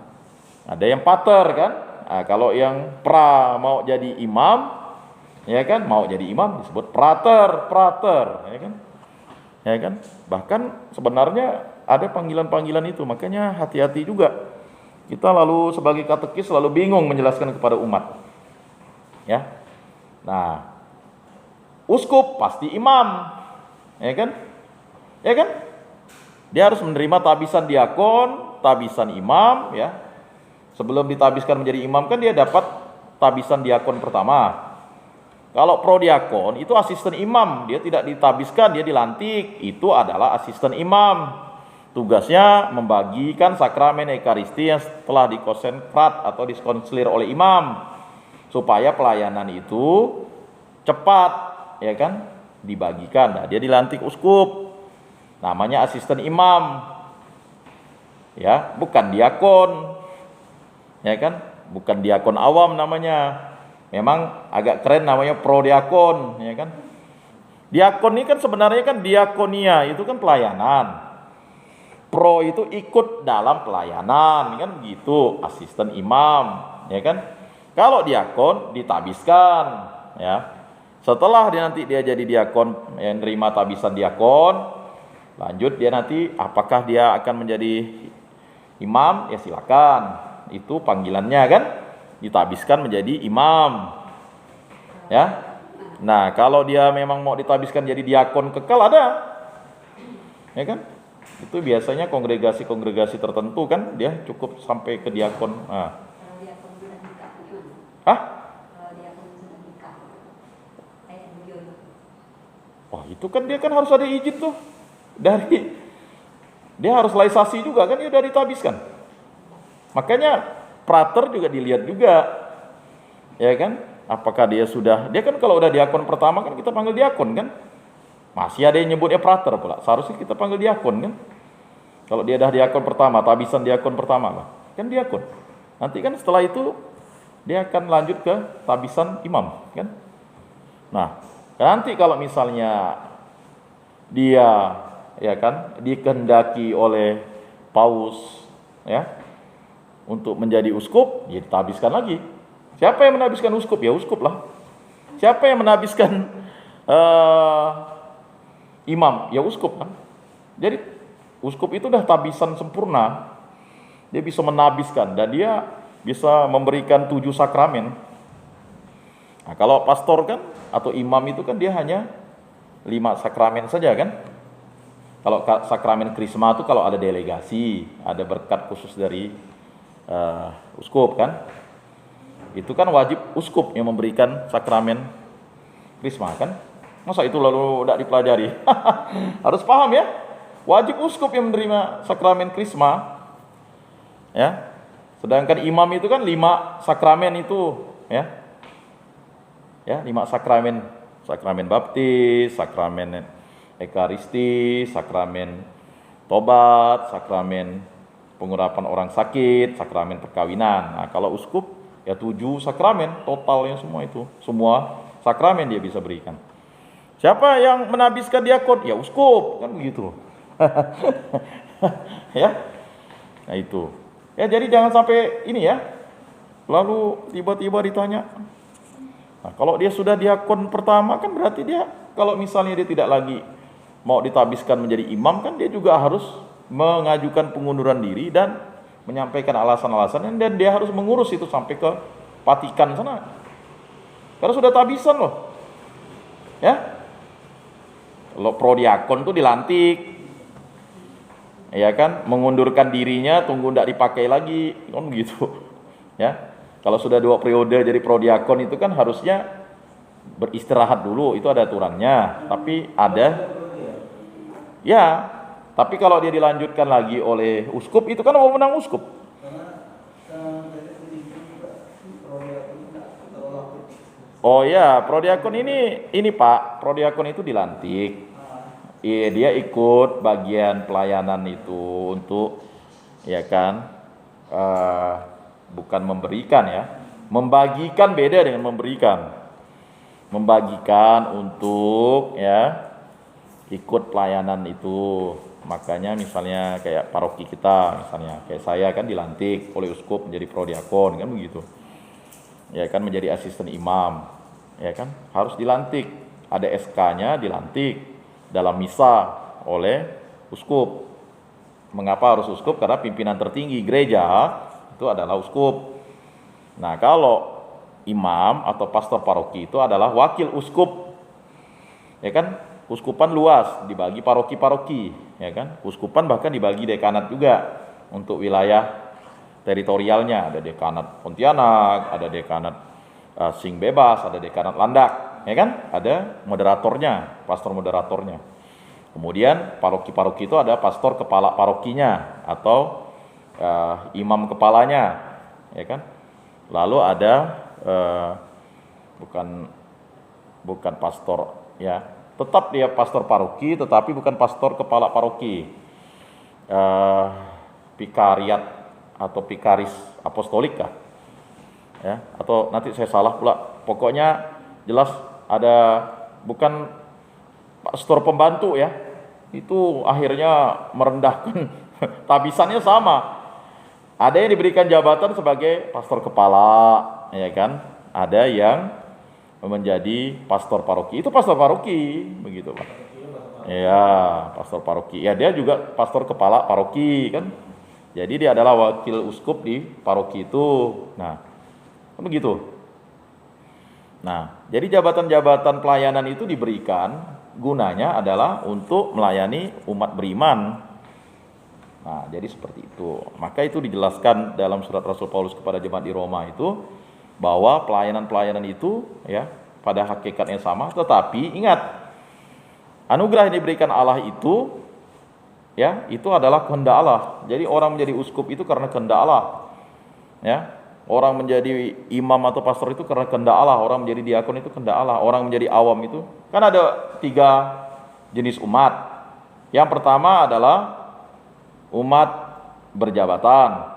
ada yang pater kan. Nah, kalau yang mau jadi imam, ya kan, mau jadi imam disebut prater, ya kan. Ya kan? Bahkan sebenarnya ada panggilan-panggilan itu, makanya hati-hati juga. Kita lalu sebagai katekis selalu bingung menjelaskan kepada umat. Ya. Nah, uskup pasti imam. Ya kan? Ya kan? Dia harus menerima tabisan diakon, tabisan imam, ya. Sebelum ditabiskan menjadi imam kan dia dapat tabisan diakon pertama. Kalau prodiakon itu asisten imam, dia tidak ditabiskan, dia dilantik, itu adalah asisten imam. Tugasnya membagikan sakramen Ekaristi yang telah dikonsekrat atau dikonselir oleh imam, supaya pelayanan itu cepat, ya kan, dibagikan. Nah, dia dilantik uskup, namanya asisten imam, ya, bukan diakon, ya kan, bukan diakon awam namanya. Memang agak keren namanya prodiakon, ya kan. Diakon ini kan sebenarnya kan diakonia itu kan pelayanan. Pro itu ikut dalam pelayanan, kan begitu, asisten imam, ya kan. Kalau diakon ditabiskan, ya. Setelah nanti dia jadi diakon, yang nerima tabisan diakon, lanjut dia nanti apakah dia akan menjadi imam, ya silakan. Itu panggilannya kan, ditabiskan menjadi imam. Ya. Nah, kalau dia memang mau ditabiskan jadi diakon kekal ada. Ya kan? Itu biasanya kongregasi-kongregasi tertentu kan dia cukup sampai ke diakon. Nah. Hah? Wah, itu kan dia kan harus ada izin tuh. Dia harus laisasi juga kan, dia udah ditabiskan. Makanya prater juga dilihat juga. Ya kan? Apakah dia kan kalau udah diakon pertama kan kita panggil diakon kan? Masih ada yang nyebutnya prater pula. Seharusnya kita panggil diakon kan? Kalau dia dah diakon pertama, tabisan diakon pertama lah, kan diakon. Nanti kan setelah itu dia akan lanjut ke tabisan imam kan? Nah, nanti kalau misalnya dia ya kan dikehendaki oleh paus ya untuk menjadi uskup, ya ditabiskan lagi. Siapa yang menabiskan uskup? Ya uskup lah. Siapa yang menabiskan imam? Ya uskup kan. Jadi uskup itu dah tabisan sempurna. Dia bisa menabiskan dan dia bisa memberikan 7 sakramen. Nah, kalau pastor kan atau imam itu kan dia hanya 5 sakramen saja kan. Kalau sakramen krisma itu kalau ada delegasi, ada berkat khusus dari uskup kan. Itu kan wajib uskup yang memberikan sakramen krisma kan. Masa itu lalu tidak dipelajari? Harus paham ya. Wajib uskup yang menerima sakramen krisma. Ya. Sedangkan imam itu kan 5 sakramen itu, ya. Ya, 5 sakramen. Sakramen baptis, sakramen Ekaristi, sakramen tobat, sakramen pengurapan orang sakit, sakramen perkawinan. Nah, kalau uskup ya 7 sakramen totalnya semua itu. Semua sakramen dia bisa berikan. Siapa yang menabiskan diakon? Ya uskup, kan begitu. Ya. Nah itu. Ya jadi jangan sampai ini ya. Lalu tiba-tiba ditanya. Nah, kalau dia sudah diakon pertama kan berarti dia kalau misalnya dia tidak lagi mau ditabiskan menjadi imam kan dia juga harus mengajukan pengunduran diri dan menyampaikan alasan-alasannya dan dia harus mengurus itu sampai ke Vatikan sana. Karena sudah tabisan loh. Ya. Kalau prodiakon tuh dilantik. Ya kan, mengundurkan dirinya tunggu tidak dipakai lagi, kan gitu. Ya. Kalau sudah 2 periode jadi prodiakon itu kan harusnya beristirahat dulu, itu ada aturannya. Tapi tapi kalau dia dilanjutkan lagi oleh uskup itu kan wewenang uskup. Oh ya, prodiakon ini Pak, prodiakon itu dilantik. Iya, dia ikut bagian pelayanan itu untuk ya kan bukan memberikan ya. Membagikan beda dengan memberikan. Membagikan untuk ya ikut pelayanan itu. Makanya misalnya kayak paroki kita misalnya, kayak saya kan dilantik oleh uskup menjadi prodiakon kan begitu. Ya kan menjadi asisten imam. Ya kan harus dilantik. Ada SK-nya dilantik dalam misa oleh uskup. Mengapa harus uskup? Karena pimpinan tertinggi gereja itu adalah uskup. Nah, kalau imam atau pastor paroki itu adalah wakil uskup. Ya kan? Uskupan luas, dibagi paroki-paroki, ya kan? Uskupan bahkan dibagi dekanat juga untuk wilayah teritorialnya. Ada dekanat Pontianak, ada dekanat Sing Bebas, ada dekanat Landak, ya kan? Ada moderatornya, pastor moderatornya. Kemudian paroki-paroki itu ada pastor kepala parokinya atau imam kepalanya, ya kan? Lalu ada bukan pastor, ya, tetap dia pastor paroki, tetapi bukan pastor kepala paroki, pikariat atau pikaris apostolik kah? Ya, atau nanti saya salah pula. Pokoknya jelas ada bukan pastor pembantu ya. Itu akhirnya merendahkan. Tabisannya sama. Ada yang diberikan jabatan sebagai pastor kepala, ya kan? Ada yang menjadi pastor paroki. Itu pastor paroki, begitu Pak. Ya, pastor paroki. Ya, dia juga pastor kepala paroki kan. Jadi dia adalah wakil uskup di paroki itu. Nah, begitu. Nah, jadi jabatan-jabatan pelayanan itu diberikan gunanya adalah untuk melayani umat beriman. Nah, jadi seperti itu. Maka itu dijelaskan dalam surat Rasul Paulus kepada jemaat di Roma itu bahwa pelayanan-pelayanan itu ya pada hakikatnya sama, tetapi ingat anugerah yang diberikan Allah itu ya itu adalah kehendak Allah. Jadi orang menjadi uskup itu karena kehendak Allah. Ya. Orang menjadi imam atau pastor itu karena kehendak Allah. Orang menjadi diakon itu kehendak Allah. Orang menjadi awam itu kan ada 3 jenis umat. Yang pertama adalah umat berjabatan,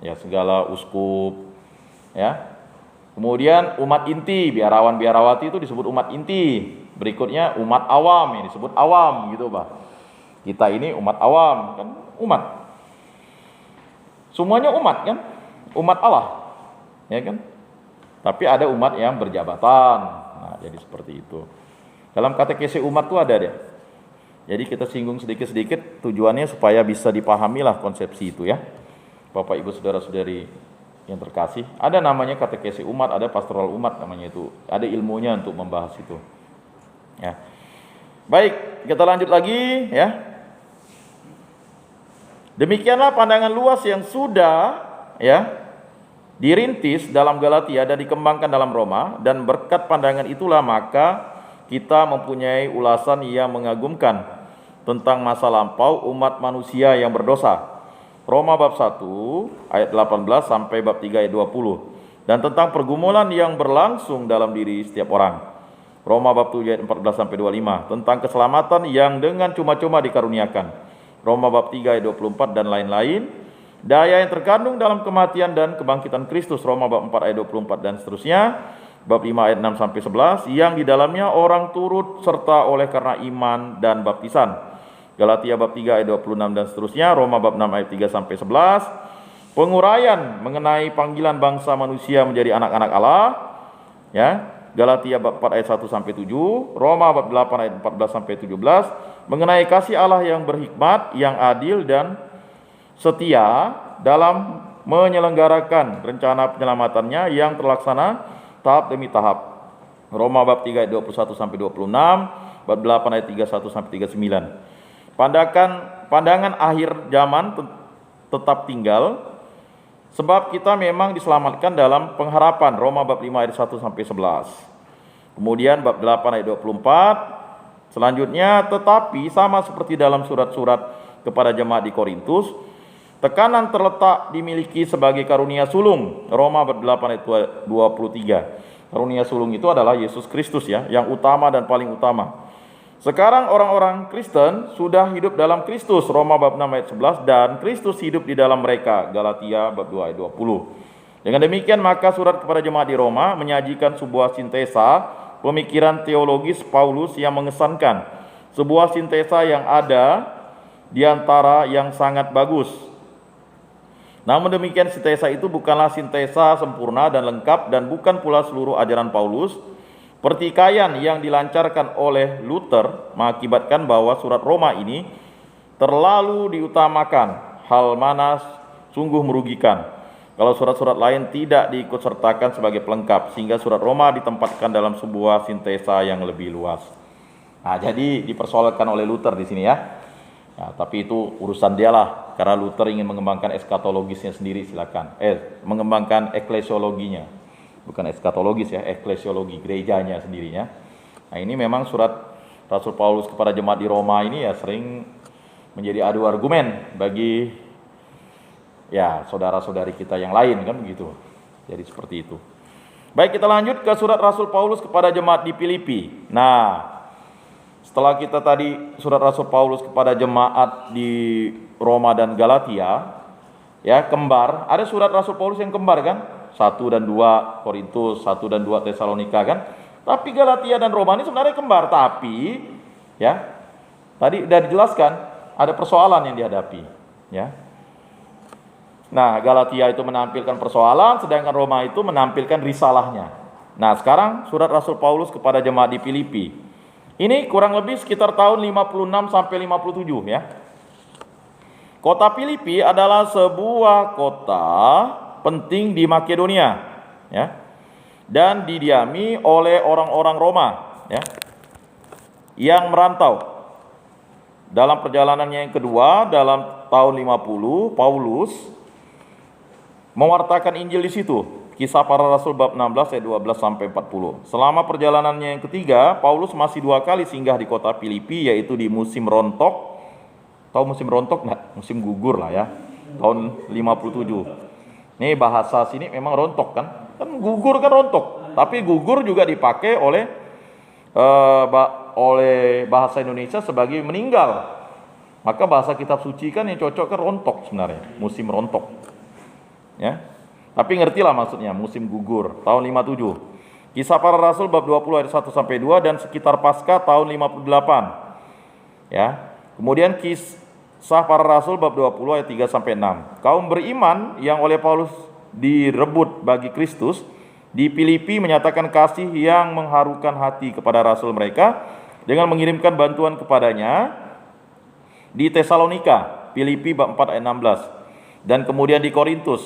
ya segala uskup, ya. Kemudian umat inti, biarawan biarawati itu disebut umat inti. Berikutnya umat awam, ini disebut awam gitu Pak. Kita ini umat awam kan umat. Semuanya umat kan? Umat Allah. Ya kan? Tapi ada umat yang berjabatan. Nah, jadi seperti itu. Dalam katekesi umat itu ada deh. Jadi kita singgung sedikit-sedikit tujuannya supaya bisa dipahamilah konsepsi itu ya. Bapak Ibu Saudara-saudari yang terkasih, ada namanya katekesi umat, ada pastoral umat namanya itu. Ada ilmunya untuk membahas itu. Ya. Baik, kita lanjut lagi ya. Demikianlah pandangan luas yang sudah ya dirintis dalam Galatia dan dikembangkan dalam Roma, dan berkat pandangan itulah maka kita mempunyai ulasan yang mengagumkan tentang masa lampau umat manusia yang berdosa. Roma bab 1 ayat 18 sampai bab 3 ayat 20. Dan tentang pergumulan yang berlangsung dalam diri setiap orang. Roma bab 7 ayat 14 sampai 25. Tentang keselamatan yang dengan cuma-cuma dikaruniakan. Roma bab 3 ayat 24 dan lain-lain. Daya yang terkandung dalam kematian dan kebangkitan Kristus, Roma bab 4 ayat 24 dan seterusnya. Bab 5 ayat 6 sampai 11, yang di dalamnya orang turut serta oleh karena iman dan baptisan. Galatia bab 3 ayat 26 dan seterusnya. Roma bab 6 ayat 3 sampai 11. Penguraian mengenai panggilan bangsa manusia menjadi anak-anak Allah. Ya. Galatia bab 4 ayat 1 sampai 7. Roma bab 8 ayat 14 sampai 17. Mengenai kasih Allah yang berhikmat, yang adil dan setia dalam menyelenggarakan rencana penyelamatannya yang terlaksana tahap demi tahap. Roma bab 3 ayat 21 sampai 26, bab 8 ayat 31 sampai 39. Pandangan akhir zaman tetap tinggal sebab kita memang diselamatkan dalam pengharapan. Roma bab 5 ayat 1 sampai 11. Kemudian bab 8 ayat 24. Selanjutnya, tetapi sama seperti dalam surat-surat kepada jemaat di Korintus, tekanan terletak dimiliki sebagai karunia sulung. Roma bab 8 ayat 23. Karunia sulung itu adalah Yesus Kristus ya, yang utama dan paling utama. Sekarang orang-orang Kristen sudah hidup dalam Kristus. Roma bab 6 ayat 11. Dan Kristus hidup di dalam mereka. Galatia bab 2 ayat 20. Dengan demikian maka surat kepada jemaat di Roma menyajikan sebuah sintesa pemikiran teologis Paulus yang mengesankan. Sebuah sintesa yang ada di antara yang sangat bagus. Namun demikian sintesa itu bukanlah sintesa sempurna dan lengkap dan bukan pula seluruh ajaran Paulus. Pertikaian yang dilancarkan oleh Luther mengakibatkan bahwa surat Roma ini terlalu diutamakan, hal mana sungguh merugikan. Kalau surat-surat lain tidak diikutsertakan sebagai pelengkap, sehingga surat Roma ditempatkan dalam sebuah sintesa yang lebih luas. Nah, jadi dipersoalkan oleh Luther di sini ya. Nah, tapi itu urusan dialah, karena Luther ingin mengembangkan eskatologisnya sendiri, silakan. Mengembangkan eklesiologinya, bukan eskatologis ya, eklesiologi gerejanya sendirinya. Nah, ini memang surat Rasul Paulus kepada jemaat di Roma ini ya sering menjadi adu argumen bagi ya saudara-saudari kita yang lain kan begitu. Jadi seperti itu. Baik, kita lanjut ke surat Rasul Paulus kepada jemaat di Filipi. Nah, setelah kita tadi surat Rasul Paulus kepada jemaat di Roma dan Galatia, ya kembar, ada surat Rasul Paulus yang kembar kan? 1 dan 2 Korintus, 1 dan 2 Tesalonika kan? Tapi Galatia dan Roma ini sebenarnya kembar, tapi ya tadi sudah dijelaskan ada persoalan yang dihadapi, ya. Nah, Galatia itu menampilkan persoalan, sedangkan Roma itu menampilkan risalahnya. Nah, sekarang surat Rasul Paulus kepada jemaat di Filipi. Ini kurang lebih sekitar tahun 56 sampai 57 ya. Kota Filipi adalah sebuah kota penting di Makedonia ya. Dan didiami oleh orang-orang Roma ya. Yang merantau. Dalam perjalanannya yang kedua dalam tahun 50, Paulus mewartakan Injil di situ. Kisah Para Rasul bab 16 ayat 12 sampai 40. Selama perjalanannya yang ketiga, Paulus masih 2 kali singgah di kota Filipi, yaitu di musim rontok. Tahu musim rontok enggak? Musim gugur lah ya. Tahun 57. Ini bahasa sini memang rontok kan? Kan gugur kan rontok. Tapi gugur juga dipakai oleh bahasa Indonesia sebagai meninggal. Maka bahasa kitab suci kan yang cocok kan rontok sebenarnya, musim rontok. Ya. Tapi ngertilah maksudnya musim gugur tahun 57. Kisah Para Rasul bab 20 ayat 1 sampai 2 dan sekitar Paskah tahun 58. Ya. Kemudian Kisah Para Rasul bab 20 ayat 3 sampai 6. Kaum beriman yang oleh Paulus direbut bagi Kristus di Filipi menyatakan kasih yang mengharukan hati kepada rasul mereka dengan mengirimkan bantuan kepadanya di Tesalonika, Filipi bab 4 ayat 16. Dan kemudian di Korintus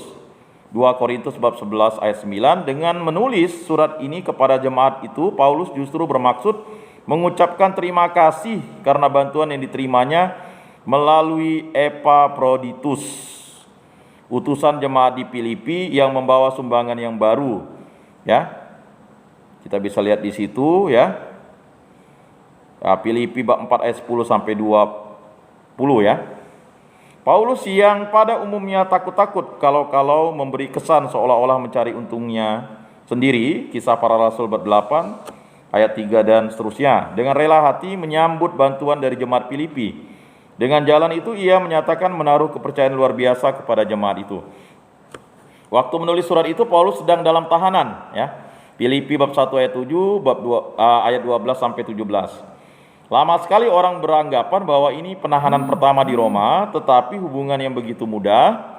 2 Korintus bab 11 ayat 9, dengan menulis surat ini kepada jemaat itu, Paulus justru bermaksud mengucapkan terima kasih karena bantuan yang diterimanya melalui Epaphroditus, utusan jemaat di Filipi yang membawa sumbangan yang baru. Ya, kita bisa lihat di situ ya. Filipi bab 4 ayat 10 sampai 20 ya. Paulus yang pada umumnya takut-takut kalau memberi kesan seolah-olah mencari untungnya sendiri, Kisah Para Rasul bab 8 ayat 3 dan seterusnya, dengan rela hati menyambut bantuan dari jemaat Filipi. Dengan jalan itu ia menyatakan menaruh kepercayaan luar biasa kepada jemaat itu. Waktu menulis surat itu Paulus sedang dalam tahanan ya. Filipi bab 1 ayat 7, bab 2 ayat 12 sampai 17. Lama sekali orang beranggapan bahwa ini penahanan pertama di Roma, tetapi hubungan yang begitu mudah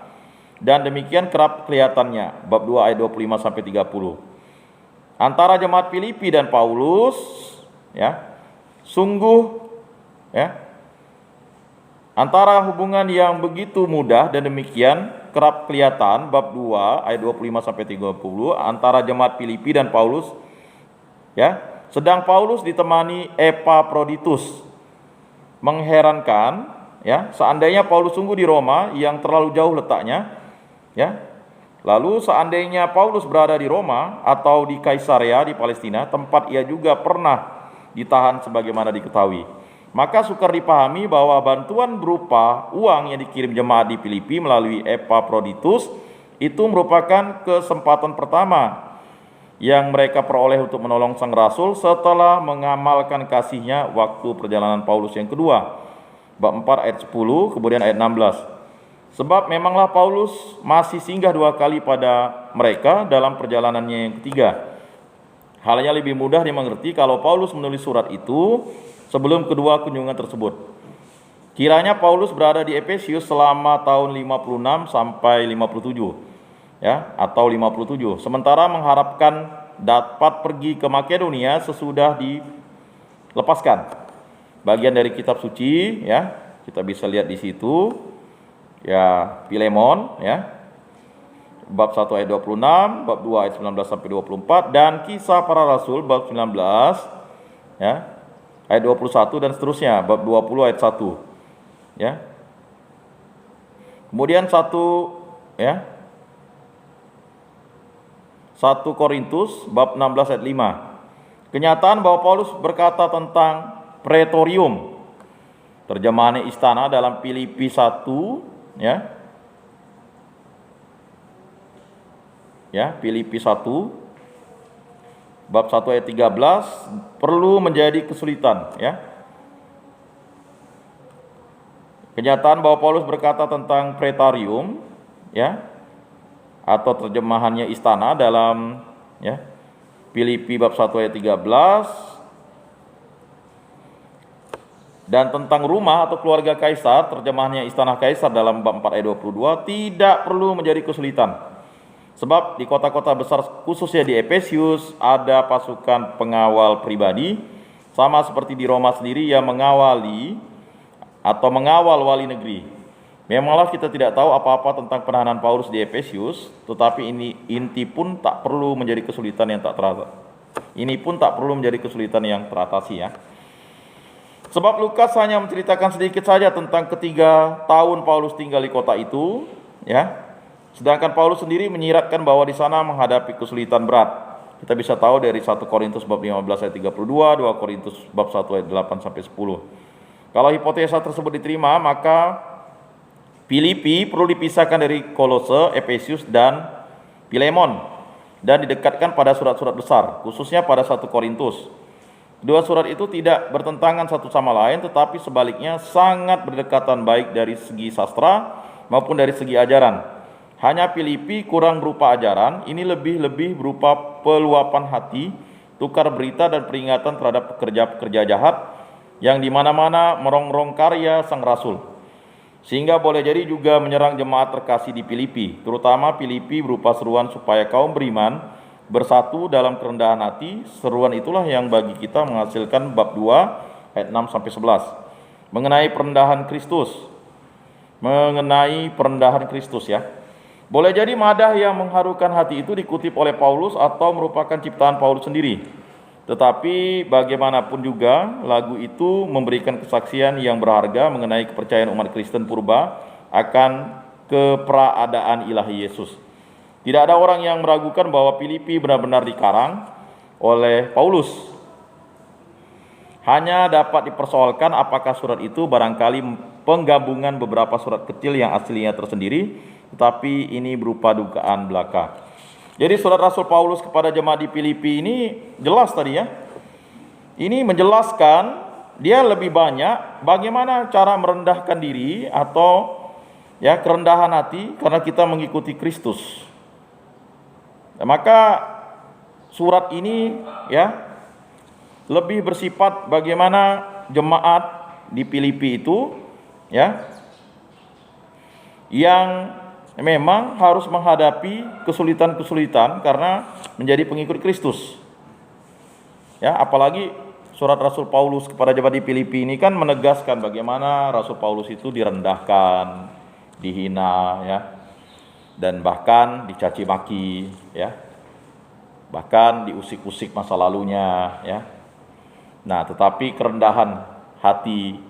dan demikian kerap kelihatannya. Bab 2 ayat 25 sampai 30. Antara jemaat Filipi dan Paulus ya, sungguh ya, antara hubungan yang begitu mudah dan demikian kerap kelihatan. Bab 2 ayat 25 sampai 30 antara jemaat Filipi dan Paulus ya. Sedang Paulus ditemani Epaphroditus. Mengherankan ya, seandainya Paulus sungguh di Roma yang terlalu jauh letaknya ya. Lalu seandainya Paulus berada di Roma atau di Kaisarea di Palestina, tempat ia juga pernah ditahan sebagaimana diketahui, maka sukar dipahami bahwa bantuan berupa uang yang dikirim jemaat di Filipi melalui Epaphroditus itu merupakan kesempatan pertama yang mereka peroleh untuk menolong sang rasul setelah mengamalkan kasihnya waktu perjalanan Paulus yang kedua. Bab 4 ayat 10, kemudian ayat 16. Sebab memanglah Paulus masih singgah 2 kali pada mereka dalam perjalanannya yang ketiga. Halnya lebih mudah dimengerti kalau Paulus menulis surat itu sebelum kedua kunjungan tersebut. Kiranya Paulus berada di Efesius selama tahun 56 sampai 57. Ya, atau 57. Sementara mengharapkan dapat pergi ke Makedonia sesudah dilepaskan. Bagian dari kitab suci ya, kita bisa lihat di situ. Ya, Filemon ya. Bab 1 ayat 26, bab 2 ayat 19 sampai 24 dan Kisah Para Rasul bab 19 ya, ayat 21 dan seterusnya, bab 20 ayat 1. Ya. Kemudian 1 ya, 1 Korintus bab 16 ayat 5. Kenyataan bahwa Paulus berkata tentang Praetorium. Terjemahannya istana dalam Filipi 1 ya. Ya, Filipi 1 bab 1 ayat 13 perlu menjadi kesulitan ya. Kenyataan bahwa Paulus berkata tentang Praetorium ya, atau terjemahannya istana dalam ya Filipi bab 1 ayat 13, dan tentang rumah atau keluarga Kaisar, terjemahannya istana Kaisar dalam bab 4 ayat 22, tidak perlu menjadi kesulitan. Sebab di kota-kota besar khususnya di Efesus ada pasukan pengawal pribadi, sama seperti di Roma sendiri yang mengawali atau mengawal wali negeri. Memanglah kita tidak tahu apa-apa tentang penahanan Paulus di Efesus, tetapi inti pun tak perlu menjadi kesulitan yang tak teratasi. Ini pun tak perlu menjadi kesulitan yang teratasi ya. Sebab Lukas hanya menceritakan sedikit saja tentang ketiga tahun Paulus tinggal di kota itu ya. Sedangkan Paulus sendiri menyiratkan bahwa di sana menghadapi kesulitan berat. Kita bisa tahu dari 1 Korintus bab 15 ayat 32, 2 Korintus bab 1 ayat 8 sampai 10. Kalau hipotesa tersebut diterima, maka Filipi perlu dipisahkan dari Kolose, Efesus dan Filemon dan didekatkan pada surat-surat besar, khususnya pada 1 Korintus. Dua surat itu tidak bertentangan satu sama lain, tetapi sebaliknya sangat berdekatan, baik dari segi sastra maupun dari segi ajaran. Hanya Filipi kurang berupa ajaran, ini lebih berupa peluapan hati, tukar berita dan peringatan terhadap pekerja-pekerja jahat yang dimana-mana merongrong karya sang rasul. Sehingga boleh jadi juga menyerang jemaat terkasih di Filipi, terutama Filipi berupa seruan supaya kaum beriman bersatu dalam kerendahan hati. Seruan itulah yang bagi kita menghasilkan bab 2 ayat 6 sampai 11 mengenai perendahan Kristus. Ya. Boleh jadi madah yang mengharukan hati itu dikutip oleh Paulus atau merupakan ciptaan Paulus sendiri. Tetapi bagaimanapun juga, lagu itu memberikan kesaksian yang berharga mengenai kepercayaan umat Kristen purba akan keberadaan ilahi Yesus. Tidak ada orang yang meragukan bahwa Filipi benar-benar dikarang oleh Paulus. Hanya dapat dipersoalkan apakah surat itu barangkali penggabungan beberapa surat kecil yang aslinya tersendiri, tetapi ini berupa dugaan belaka. Jadi surat Rasul Paulus kepada jemaat di Filipi ini jelas tadi ya. Ini menjelaskan dia lebih banyak bagaimana cara merendahkan diri atau ya kerendahan hati karena kita mengikuti Kristus. Maka surat ini ya lebih bersifat bagaimana jemaat di Filipi itu ya yang memang harus menghadapi kesulitan-kesulitan karena menjadi pengikut Kristus. Ya, apalagi surat Rasul Paulus kepada jemaat di Filipi ini kan menegaskan bagaimana Rasul Paulus itu direndahkan, dihina ya, dan bahkan dicaci maki ya. Bahkan diusik-usik masa lalunya ya. Nah, tetapi kerendahan hati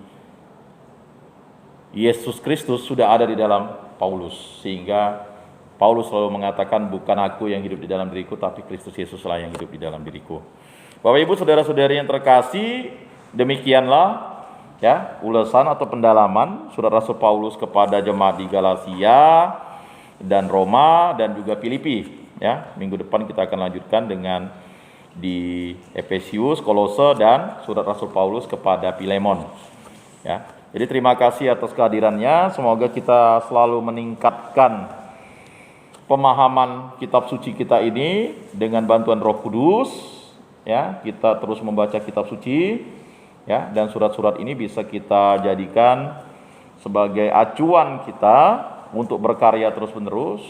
Yesus Kristus sudah ada di dalam Paulus, sehingga Paulus selalu mengatakan bukan aku yang hidup di dalam diriku, tapi Kristus Yesuslah yang hidup di dalam diriku. Bapak Ibu saudara-saudari yang terkasih, demikianlah ya ulasan atau pendalaman surat Rasul Paulus kepada jemaat di Galatia dan Roma dan juga Filipi. Ya, minggu depan kita akan lanjutkan dengan di Efesus, Kolose dan surat Rasul Paulus kepada Filemon. Ya. Jadi terima kasih atas kehadirannya. Semoga kita selalu meningkatkan pemahaman kitab suci kita ini dengan bantuan Roh Kudus. Ya, kita terus membaca kitab suci. Ya, dan surat-surat ini bisa kita jadikan sebagai acuan kita untuk berkarya terus-menerus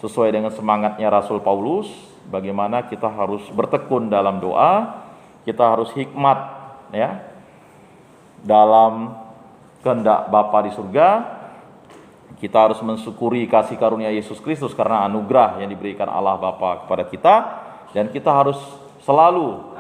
sesuai dengan semangatnya Rasul Paulus. Bagaimana kita harus bertekun dalam doa, kita harus hikmat ya dalam kehendak Bapa di surga. Kita harus mensyukuri kasih karunia Yesus Kristus karena anugerah yang diberikan Allah Bapa kepada kita, dan kita harus selalu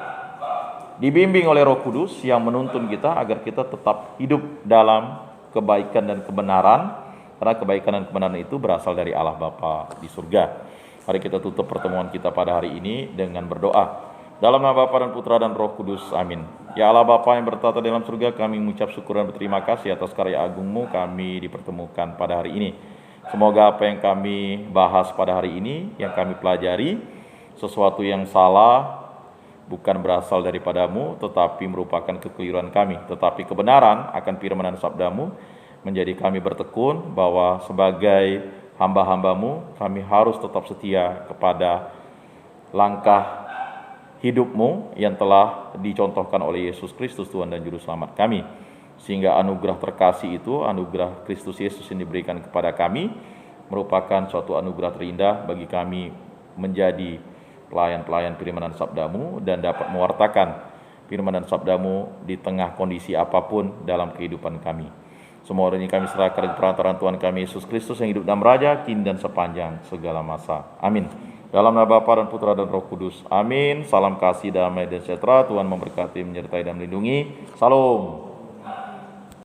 dibimbing oleh Roh Kudus yang menuntun kita agar kita tetap hidup dalam kebaikan dan kebenaran, karena kebaikan dan kebenaran itu berasal dari Allah Bapa di surga. Mari kita tutup pertemuan kita pada hari ini dengan berdoa. Dalam nama Bapa dan Putra dan Roh Kudus, amin. Ya Allah Bapa yang bertata dalam surga, kami mengucap syukur dan berterima kasih atas karya agung-Mu kami dipertemukan pada hari ini. Semoga apa yang kami bahas pada hari ini, yang kami pelajari, sesuatu yang salah, bukan berasal daripada-Mu, tetapi merupakan kekeliruan kami. Tetapi kebenaran akan firman dan sabda-Mu menjadi kami bertekun bahwa sebagai hamba-hamba-Mu, kami harus tetap setia kepada langkah hidup-Mu yang telah dicontohkan oleh Yesus Kristus Tuhan dan Juru Selamat kami. Sehingga anugerah terkasih itu, anugerah Kristus Yesus yang diberikan kepada kami, merupakan suatu anugerah terindah bagi kami menjadi pelayan-pelayan firman dan sabda-Mu dan dapat mewartakan firman dan sabda-Mu di tengah kondisi apapun dalam kehidupan kami. Semua ini kami serahkan di perantaraan Tuhan kami Yesus Kristus yang hidup dan meraja kini dan sepanjang segala masa. Amin. Dalam nama Bapa dan Putra dan Roh Kudus. Amin. Salam kasih, damai dan sejahtera. Tuhan memberkati, menyertai dan melindungi. Salam.